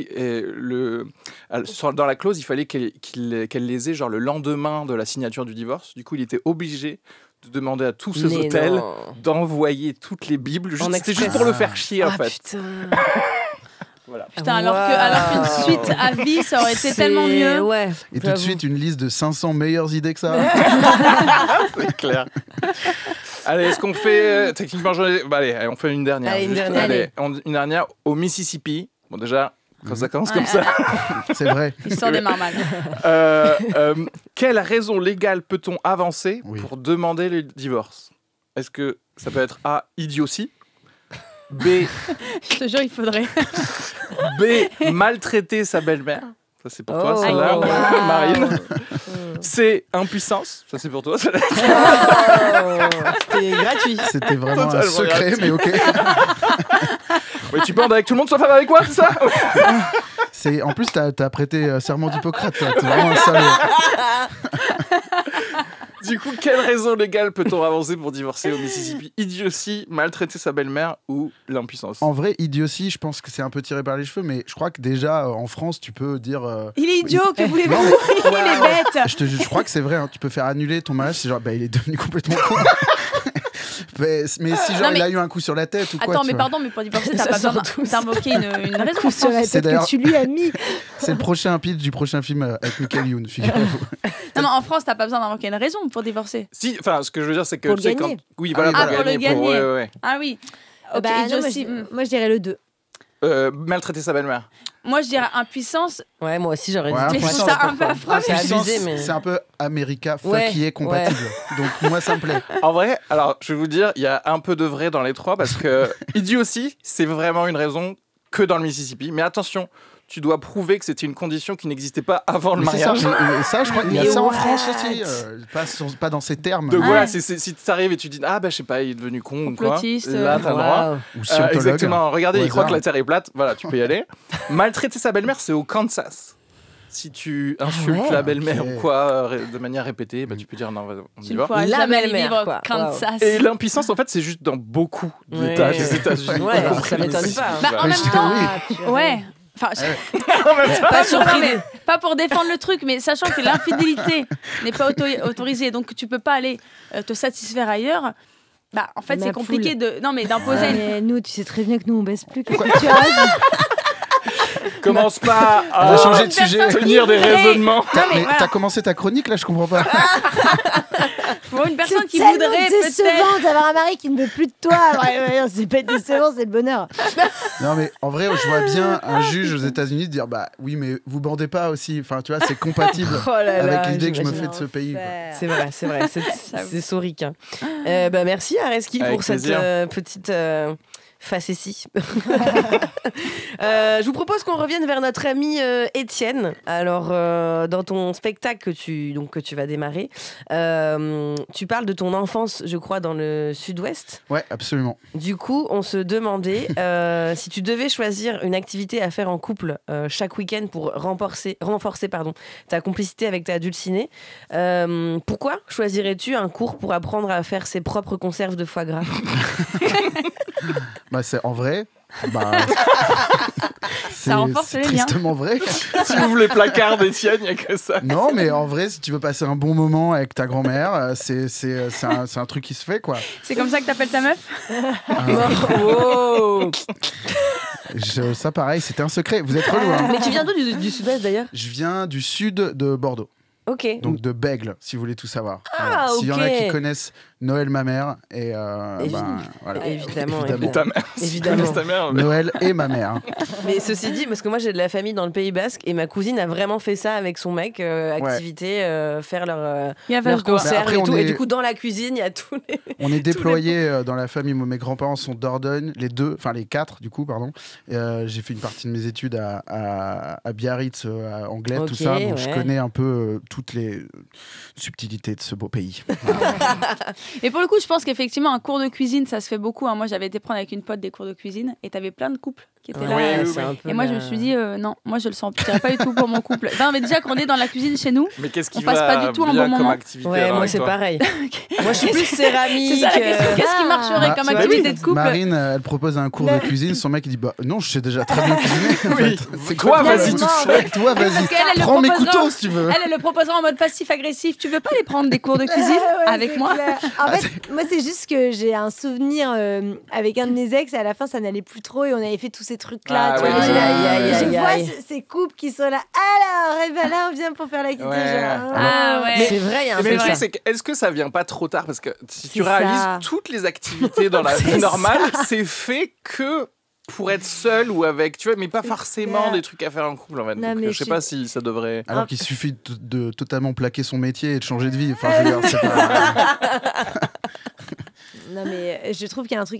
dans la clause, il fallait qu'elle les ait genre le lendemain de la signature du divorce. Du coup, il était obligé de demander à tous ces Mais hôtels non. d'envoyer toutes les Bibles. En C'était juste express. pour le faire chier, en Ah, fait. putain. Voilà. Putain, alors qu'une suite à vie, ça aurait été tellement mieux. Ouais. Et tout de j'avoue. suite, une liste de 500 meilleures idées que ça. C'est clair. Allez, est-ce qu'on fait techniquement allez, on fait une dernière. Allez, une Juste, dernière. une dernière au Mississippi. Bon, déjà, quand ça commence comme Ouais, ça. C'est vrai. L'histoire des marmanes. Quelle raison légale peut-on avancer Oui. pour demander le divorce? Est-ce que ça peut être A, idiotie, B, Je te jure, il faudrait. maltraiter sa belle-mère? Ça, c'est pour toi, Oh. celle-là, Wow. Marine. C, impuissance. Ça, c'est pour toi, celle-là. Oh, c'était gratuit. C'était vraiment un Totalement secret, gratuit. mais ok. Ouais, tu penses avec tout le monde, sauf avec quoi, c'est ça? En plus, t'as prêté serment d'Hippocrate. Toi. T'es vraiment un salaud. Du coup, quelle raison légale peut-on avancer pour divorcer au Mississippi? Idiotie, maltraiter sa belle-mère ou l'impuissance? En vrai, idiotie, je pense que c'est un peu tiré par les cheveux, mais je crois que déjà, en France, tu peux dire... Il est idiot, que voulez-vous? Non, Il est bête. je crois que c'est vrai, hein, tu peux faire annuler ton mariage, c'est genre, bah, il est devenu complètement con. mais si genre Non, mais- il a eu un coup sur la tête ou quoi, Attends, tu mais vois. pardon, mais pour divorcer, t'as Ça pas besoin sort tous. d'invoquer une raison. Coup sur la C'est tête d'ailleurs- que tu lui as mis. C'est le prochain pitch du prochain film avec Michael Youn, figurez-vous. Non, mais en France, t'as pas besoin d'invoquer une raison pour divorcer. Si, enfin, ce que je veux dire, c'est que Pour tu sais, le gagner. Oui, voilà, Ah, pour le pour- gagner. ouais, ouais. Ah oui. Ok, Bah, non, idiotie. moi, je dirais le 2. Maltraiter sa belle-mère. Moi, je dirais impuissance. Ouais, moi aussi, j'aurais Ouais, dit. Mais je trouve impuissance, ça un peu affreux. c'est abusé, mais- C'est un peu America, fuck Ouais, qui est compatible. Donc moi, ça me plaît. En vrai, alors, je vais vous dire, il y a un peu de vrai dans les trois parce que idiotie, c'est vraiment une raison que dans le Mississippi. Mais attention, tu dois prouver que c'était une condition qui n'existait pas avant le Mais c'est ça, mariage. ça, je crois qu'il y a Mais ça en what? France aussi. Pas dans ces termes. Donc Ah. voilà, si tu arrives et tu dis, ah bah je sais pas, il est devenu con ou quoi, Complotiste, là t'as le droit. Waouh. Ou scientologue. Exactement, regardez, Au il croit hasard. que la Terre est plate, voilà, tu peux y aller. Maltraiter sa belle-mère, c'est au Kansas. Si tu insultes ouais, la belle-mère ok. ou quoi, de manière répétée, bah, tu peux dire non, on Tu y ne va. pourras La jamais belle-mère, vivre quoi. Kansas. Et l'impuissance, en fait, c'est juste dans beaucoup d'États Ouais. des États-Unis. Ouais, y compris ça le m'étonne Mississippi. pas. Bah, en Mais même je dis temps, oui. ouais. Enfin, Pas non, surpris. mais pas pour défendre le truc, mais sachant que l'infidélité n'est pas autorisée, donc tu peux pas aller te satisfaire ailleurs. Bah, en fait, Ma c'est compliqué d'imposer. Mais nous, tu sais très bien que nous, on baisse plus. Qu'est-ce que tu as Commence pas On va à changer de sujet. tenir des raisonnements. Non, mais Mais voilà. t'as commencé ta chronique là, je comprends pas. Pour une personne qui tellement voudrait peut-être. décevant d'avoir un mari qui ne veut plus de toi. Ouais, c'est pas décevant, c'est le bonheur. Non mais en vrai, je vois bien un juge aux États-Unis dire bah oui, mais vous bandez pas aussi. Enfin, tu vois, c'est compatible Oh là là, avec l'idée que je me j'imagine. fais de ce pays. quoi. C'est vrai, c'est vrai. C'est saurique. Hein. Bah, merci Areski Avec pour cette plaisir. petite facétie. Je vous propose qu'on revienne vers notre ami Étienne. Alors, dans ton spectacle que tu vas démarrer, tu parles de ton enfance, je crois, dans le sud-ouest. Ouais, absolument. Du coup, on se demandait si tu devais choisir une activité à faire en couple chaque week-end pour renforcer ta complicité avec ta dulcinée, pourquoi choisirais-tu un cours pour apprendre à faire ses propres conserves de foie gras? Bah c'est en vrai. Bah, Ça renforce c'est les liens. tristement vrai. Si vous voulez placard d'Étienne, il n'y a que ça. Non, mais en vrai, si tu veux passer un bon moment avec ta grand-mère, c'est un truc qui se fait quoi. C'est comme ça que t'appelles ta meuf? Oh. Ça pareil, c'était un secret. Vous êtes relou. Hein. Mais tu viens d'où du sud-ouest d'ailleurs? Je viens du sud de Bordeaux, Ok. donc de Bègle, si vous voulez tout savoir. Ah, S'il y en a ok. qui connaissent Noël ma mère et voilà. Évidemment. Et ta mère, si tu Évidemment. connais ta mère, mais- Noël et ma mère. Mais ceci dit, parce que moi j'ai de la famille dans le Pays Basque et ma cousine a vraiment fait ça avec son mec, activité, faire leur Il y a leur quoi. Bah, concert après, et on tout. est- Et du coup, dans la cuisine, il y a tous les. On est déployés dans la famille. Mes grands-parents sont d'Ordogne, les 4 du coup, pardon. J'ai fait une partie de mes études à Biarritz, à Anglette, tout Ok, ça. Donc je ouais. connais un peu toutes les subtilités de ce beau pays. Et pour le coup, je pense qu'effectivement, un cours de cuisine, ça se fait beaucoup. Hein. Moi, j'avais été prendre avec une pote des cours de cuisine et t'avais plein de couples qui était là. c'est un peu Et moi, je me suis dit, non, moi, je le sens pas du tout pour mon couple. Non, mais déjà, quand on est dans la cuisine chez nous, Mais qu'est-ce qui on passe va pas du tout un bien bon comme moment. activité Ouais, alors, moi avec c'est toi pareil. Moi je suis plus céramique. c'est ça la question. Qu'est-ce qui marcherait comme activité de couple? Marine, elle propose un cours de cuisine. Son mec, il dit bah non, je sais déjà très bien cuisiner. En Oui. fait. C'est Toi, quoi, vas-y toi, toute seule. Toi, vas-y. Parce qu'elle, elle le Prends mes proposera. couteaux si tu veux. Elle le proposera en mode passif-agressif. Tu veux pas aller prendre des cours de cuisine avec moi? En fait, moi, c'est juste que j'ai un souvenir avec un de mes ex. Et à la fin, ça n'allait plus trop et on avait fait tous ces trucs-là. Ah tu ouais, vois, ouais, j'ai là- aïe, je aïe, vois aïe. ces couples qui sont là. Alors, et ben là, on vient pour faire la cuisine. Ouais. Ah ouais. C'est vrai, il y a un Mais peu le truc, ça. c'est que est-ce que ça vient pas trop tard? Parce que si tu C'est ça. réalises toutes les activités dans la vie normale, c'est fait que pour être seul ou avec, tu vois, mais pas C'est forcément clair. des trucs à faire en couple en fait. Non, Donc, mais je sais je pas suis- si ça devrait. Alors qu'il suffit de totalement plaquer son métier et de changer de vie. Enfin, je veux dire, c'est pas... Non, mais je trouve qu'il y a un truc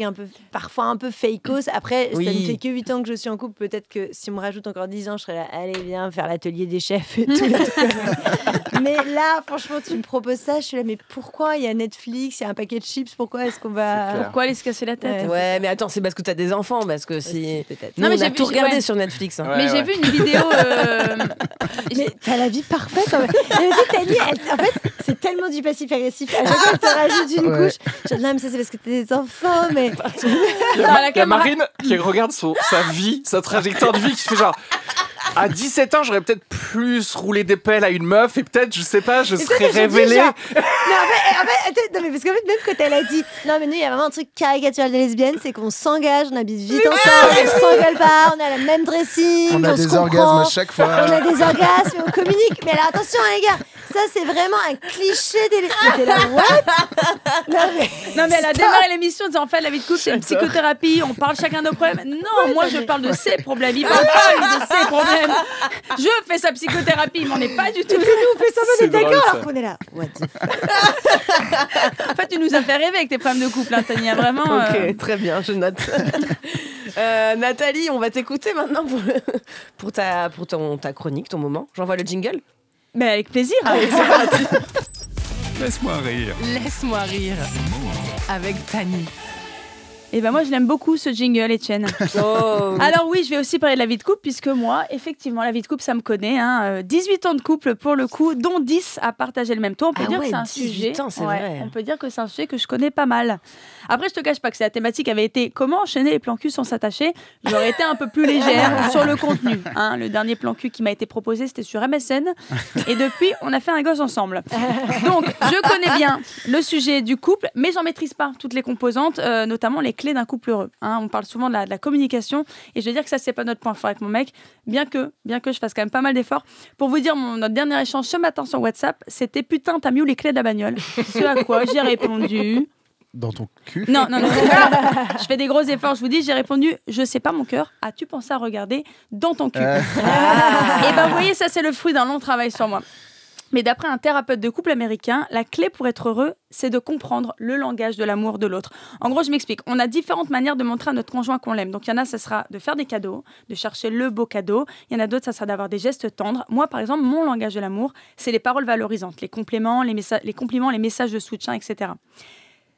parfois un peu fakeos. Après, Oui. ça ne fait que 8 ans que je suis en couple. Peut-être que si on me rajoute encore 10 ans, je serais là, allez, viens faire l'atelier des chefs et tout. Mais là, franchement, tu me proposes ça, je suis là, mais pourquoi il y a Netflix, il y a un paquet de chips, pourquoi est-ce qu'on C'est va. clair. Pourquoi aller se casser la tête? Ouais, mais attends, c'est parce que t'as des enfants, parce que si. Peut-être. Nous, Non, mais on a j'ai tout vu- regardé ouais. sur Netflix. Hein. Ouais, Mais j'ai ouais. vu une vidéo. Mais t'as la vie parfaite. En fait, Tani, en fait, c'est tellement du passif-agressif. À chaque fois, elle te rajoute une Ouais. couche. Je dis, non, mais ça, c'est parce que t'as des enfants, mais. Il y Dans a, la il y a caméra. Marine qui regarde sa vie, sa trajectoire de vie, qui se fait genre. À 17 ans, j'aurais peut-être plus roulé des pelles à une meuf et peut-être, je sais pas, je serais peut-être que je dis, révélée. genre- Non, en fait, attends, non, mais parce qu'en fait, même quand elle a dit, non, mais nous, il y a vraiment un truc caricatural des lesbiennes, c'est qu'on s'engage, on habite vite ensemble, on s'engueule pas, on a le même dressing, On a se des comprend, orgasmes à chaque fois. on a des orgasmes et on communique. Mais alors, attention, les gars, ça, c'est vraiment un cliché des lesbiennes. T'es là, what? Non, mais elle a démarré l'émission en disant en fait, la vie de couple, c'est une psychothérapie, on parle chacun de nos problèmes. Non, moi, je parle de ses problèmes. Il parle pas, lui, de ses problèmes. Je fais sa psychothérapie, mais on n'est pas du tout. Nous, on fait semblant C'est d'être drôle, d'accord ça. alors qu'on est là. What the En fait, tu nous as fait rêver avec tes problèmes de couple, hein, Tania. Vraiment. Ok, très bien, je note. Nathalie, on va t'écouter maintenant pour ta chronique, ton moment. J'envoie le jingle. Mais avec plaisir. Laisse-moi rire. Laisse-moi rire. Avec Tani. Et ben moi, je l'aime beaucoup ce jingle, Etienne. Oh. Alors oui, je vais aussi parler de la vie de couple, puisque moi, effectivement, la vie de couple, ça me connaît. Hein. 18 ans de couple pour le coup, dont 10 à partager le même toit. On peut Ah dire ouais, que c'est un 18 sujet. ans, c'est vrai. On peut dire que c'est un sujet que je connais pas mal. Après, je te cache pas que si la thématique avait été comment enchaîner les plans cul sans s'attacher, j'aurais été un peu plus légère sur le contenu. Hein. Le dernier plan cul qui m'a été proposé, c'était sur MSN. Et depuis, on a fait un gosse ensemble. Donc, je connais bien le sujet du couple, mais j'en maîtrise pas toutes les composantes, notamment les clés d'un couple heureux. Hein. On parle souvent de la communication, et je veux dire que ça, c'est pas notre point fort avec mon mec, bien que je fasse quand même pas mal d'efforts. Pour vous dire, notre dernier échange ce matin sur WhatsApp, c'était putain, t'as mis où les clés de la bagnole? Ce à quoi j'ai répondu. Dans ton cul. Non. Je fais des gros efforts, je vous dis, j'ai répondu, je sais pas mon cœur, as-tu pensé à regarder dans ton cul? Et ben vous voyez, ça c'est le fruit d'un long travail sur moi. Mais d'après un thérapeute de couple américain, la clé pour être heureux, c'est de comprendre le langage de l'amour de l'autre. En gros, je m'explique. On a différentes manières de montrer à notre conjoint qu'on l'aime. Donc, il y en a, ça sera de faire des cadeaux, de chercher le beau cadeau. Il y en a d'autres, ça sera d'avoir des gestes tendres. Moi, par exemple, mon langage de l'amour, c'est les paroles valorisantes, les compliments, les messages de soutien, etc.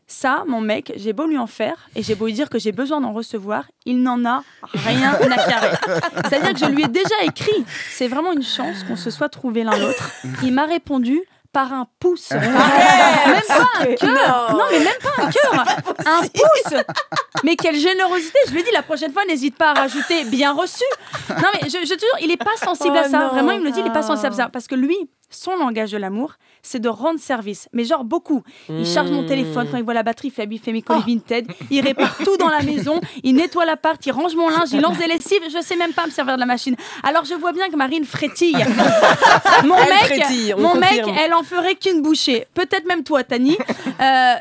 Ça, mon mec, j'ai beau lui en faire et j'ai beau lui dire que j'ai besoin d'en recevoir, il n'en a rien à carrer. C'est-à-dire que je lui ai déjà écrit. C'est vraiment une chance qu'on se soit trouvés l'un l'autre. Il m'a répondu par un pouce. Même pas un cœur. Non, mais même pas un cœur. Un pouce. Mais quelle générosité. Je lui ai dit la prochaine fois, n'hésite pas à rajouter bien reçu. Non, mais je te jure, il n'est pas sensible à ça. non. Vraiment, il me le dit, il n'est pas sensible à ça. Parce que lui, son langage de l'amour, c'est de rendre service. Mais genre beaucoup. Il charge mon téléphone quand il voit la batterie, il fait mes colis Vinted, il répare tout dans la maison, il nettoie l'appart, il range mon linge, il lance des lessives, je sais même pas me servir de la machine. Alors je vois bien que Marine frétille. Mon mec, elle en ferait qu'une bouchée. Peut-être même toi, Tani.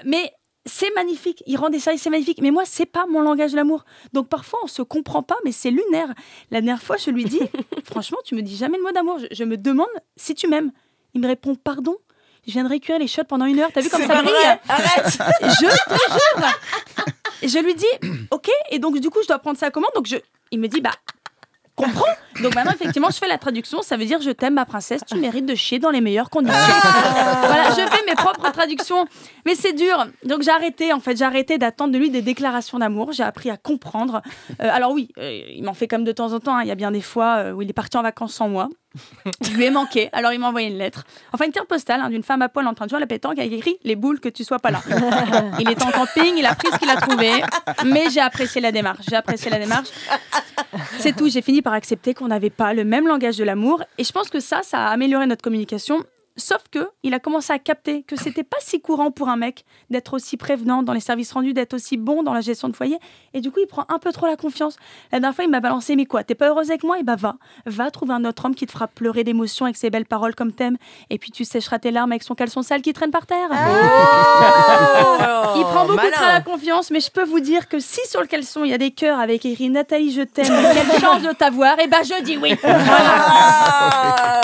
Mais c'est magnifique. Il rend des services, c'est magnifique. Mais moi, c'est pas mon langage de l'amour. Donc parfois, on se comprend pas, mais c'est lunaire. La dernière fois, je lui dis, franchement, tu me dis jamais le mot d'amour. Je me demande si tu m'aimes. Il me répond, pardon. Je viens de récurer les shots pendant 1 heure. T'as vu comme ça brille? Arrête. Je te jure. Je lui dis, ok. Et donc du coup, je dois prendre ça comment? Donc il me dit, bah. comprends. Donc maintenant, effectivement, je fais la traduction. Ça veut dire je t'aime, ma princesse, tu mérites de chier dans les meilleures conditions. Voilà, je fais mes propres traductions. Mais c'est dur. Donc j'ai arrêté d'attendre de lui des déclarations d'amour. J'ai appris à comprendre. Alors oui, il m'en fait comme de temps en temps. Il y a bien des fois où il est parti en vacances sans moi. Je lui ai manqué, alors il m'a envoyé une lettre. Enfin, une carte postale d'une femme à poil en train de jouer à la pétanque avec écrit « Les boules, que tu sois pas là ». Il était en camping, il a pris ce qu'il a trouvé, mais j'ai apprécié la démarche. C'est tout, j'ai fini par accepter qu'on n'avait pas le même langage de l'amour. Et je pense que ça a amélioré notre communication. Sauf qu'il a commencé à capter que c'était pas si courant pour un mec d'être aussi prévenant dans les services rendus, d'être aussi bon dans la gestion de foyer. Et du coup, il prend un peu trop la confiance. La dernière fois, il m'a balancé, mais quoi, t'es pas heureuse avec moi? Et bah va trouver un autre homme qui te fera pleurer d'émotion avec ses belles paroles comme t'aimes. Et puis tu sécheras tes larmes avec son caleçon sale qui traîne par terre. Il prend beaucoup trop la confiance, mais je peux vous dire que si sur le caleçon, il y a des cœurs avec écrit « Nathalie, je t'aime, quelle chance de t'avoir », et bah je dis oui. Voilà.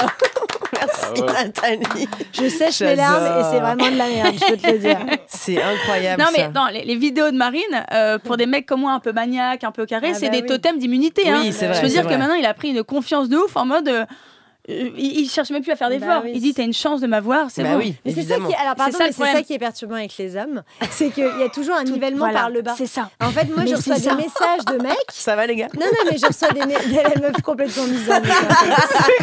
Merci Nathalie. Je sèche mes larmes et c'est vraiment de la merde, je peux te le dire. C'est incroyable. Non, mais dans les vidéos de Marine, pour des mecs comme moi, un peu maniaques, un peu carrés, c'est des totems d'immunité. Oui, c'est vrai, je peux dire que maintenant, il a pris une confiance de ouf en mode. Il cherche même plus à faire d'efforts. Il dit t'as une chance de m'avoir, c'est bon. Oui, mais c'est ça évidemment. c'est ça qui est perturbant avec les hommes, c'est qu'il y a toujours un nivellement par le bas. C'est ça. En fait, moi, je reçois des messages de mecs. Ça va les gars? Non, mais je reçois des meufs complètement misogynes.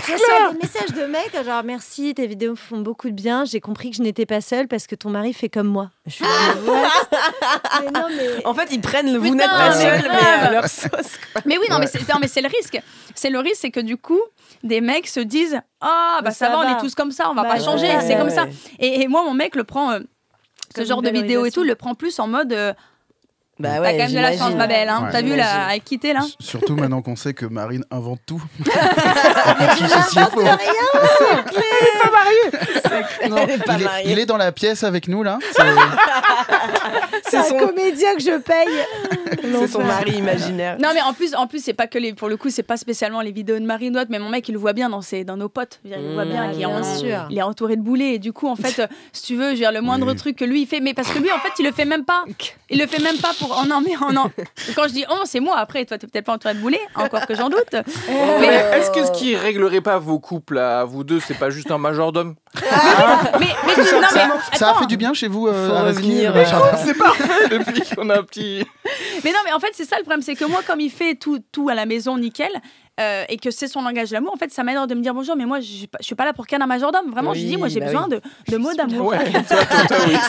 Je reçois des messages de mecs genre merci, tes vidéos font beaucoup de bien. J'ai compris que je n'étais pas seule parce que ton mari fait comme moi. Je suis mais non, mais en fait, ils prennent le vous n'êtes pas seul, mais leur sauce. Mais oui, mais c'est le risque. C'est le risque, c'est que du coup, des mecs se disent ah bah ça va, on est tous comme ça, on va pas changer, c'est comme ça. Et moi, mon mec le prend ce genre de vidéo et tout, le prend plus en mode bah t'as ouais, quand même de la chance, ma belle. Hein. Ouais, t'as vu là, avec quitter là. Surtout maintenant qu'on sait que Marine invente tout. Il est dans la pièce avec nous là. C'est un comédien que je paye. C'est son mari imaginaire. Non mais en plus c'est pas que pour le coup c'est pas spécialement les vidéos de Marine ou autre, mais mon mec il le voit bien dans nos potes. Il voit bien qu'il il est entouré de boulets et du coup en fait si tu veux, je veux dire, le moindre truc que lui il fait, mais parce que lui en fait il le fait même pas. Il le fait même pas pour quand je dis c'est moi, après toi t'es peut-être pas entouré de boulets, encore que j'en doute. Mais est-ce que ce qui réglerait pas vos couples à vous deux, c'est pas juste un majordome? Ça a fait du bien chez vous à revenir. C'est parfait depuis qu'on a un petit. Mais non, mais en fait, c'est ça le problème, c'est que moi, comme il fait tout à la maison nickel, et que c'est son langage de l'amour, en fait, ça m'aide de me dire bonjour, mais moi, je suis pas là pour ken un majordome. Vraiment, je dis, moi, j'ai besoin de mots d'amour. Ouais,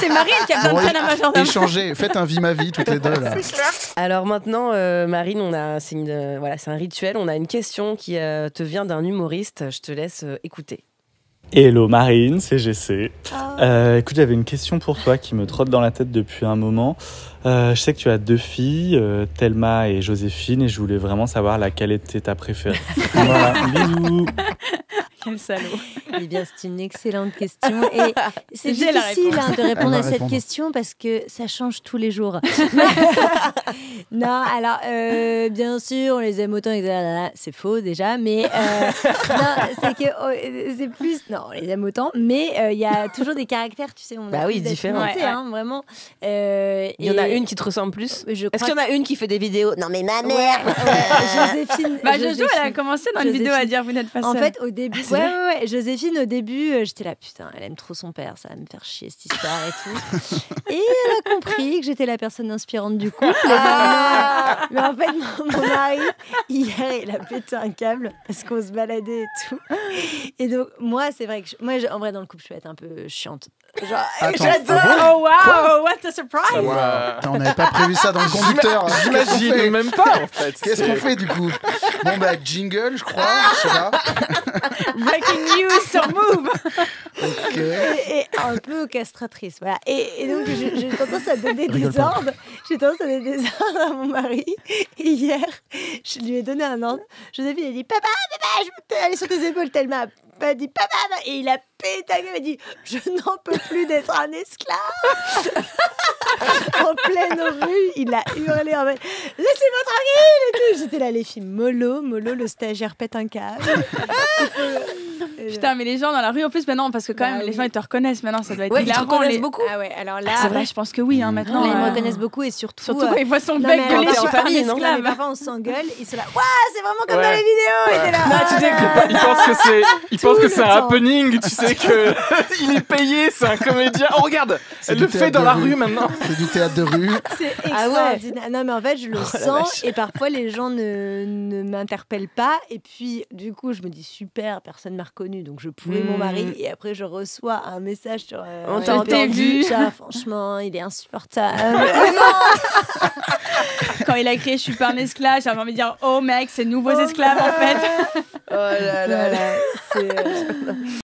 c'est Marine qui a besoin de ken un majordome. Échangez, faites un vie ma vie toutes les deux là. Alors maintenant, Marine, c'est un rituel. On a une question qui te vient d'un humoriste. Je te laisse écouter. Hello Marine, c'est GC. Écoute, j'avais une question pour toi qui me trotte dans la tête depuis un moment. Je sais que tu as 2 filles, Thelma et Joséphine, et je voulais vraiment savoir laquelle était ta préférée. Voilà, bisous. Quel salaud. Eh bien, c'est une excellente question. Et c'est difficile de répondre à cette question parce que ça change tous les jours. Non, alors, bien sûr, on les aime autant. C'est faux déjà, mais non, c'est que c'est plus. Non, on les aime autant, mais il y a toujours des caractères, tu sais. On a différents. Hein, vraiment. Il y en a une qui te ressemble plus? Est-ce qu'il y en a une qui fait des vidéos? Non, mais ma mère. Joséphine. Jojo, elle a commencé dans une vidéo à dire vous n'êtes pas seule. En fait, au début. Ouais. Joséphine, au début, j'étais là, putain, elle aime trop son père, ça va me faire chier cette histoire et tout. Et elle a compris que j'étais la personne inspirante du couple. Mais en fait, mon mari, hier, il a pété un câble parce qu'on se baladait et tout. Et donc, moi, c'est vrai que en vrai, dans le couple, je peux être un peu chiante. Genre, j'adore. Oh wow, what a surprise. On n'avait pas prévu ça dans le conducteur. J'imagine même pas en fait. Qu'est-ce qu'on fait du coup? Bon jingle, je crois. Je sais pas. Breaking news sur Move. Okay. Et un peu castratrice, voilà. Et donc j'ai tendance à donner des ordres. J'ai tendance à donner des ordres à mon mari. Et hier, je lui ai donné un ordre. Joséphine a dit papa, je peux aller sur tes épaules tellement. Il dit papa, et il a pété à gueule, il a dit je n'en peux plus d'être un esclave. En pleine rue, il a hurlé en mode laissez-moi tranquille et tout. J'étais là, les filles mollo, le stagiaire pète un câble. Putain, mais les gens dans la rue, en plus, maintenant, parce que quand même, les gens, ils te reconnaissent maintenant, ça doit être Ils te hilarant. reconnaissent beaucoup. Ah ouais, alors là, C'est vrai, je pense que oui, hein, maintenant. là, ils me reconnaissent beaucoup et surtout Quand ils voient son non, bec mais gueuler alors, sur t'es en famille, non là, mais parfois on s'engueule, ils sont là, waouh, c'est vraiment comme dans les vidéos. Et t'es là, Il pense que c'est un le temps. happening, tu sais que il est payé, c'est un comédien. Oh regarde, elle du le fait théâtre dans de la rue. rue maintenant. C'est du théâtre de rue. C'est Ah ouais. extraordinaire. Non, mais en fait, je le sens et parfois les gens ne m'interpellent pas. Et puis, du coup, je me dis super, personne m'a reconnu, donc je pourris mon mari. Et après, je reçois un message sur. On t'a entendu. Franchement, il est insupportable. Quand il a crié, je suis pas un esclave, j'avais envie de dire, oh mec, c'est de nouveaux esclaves en fait. Oh là là là. Voilà, c'est.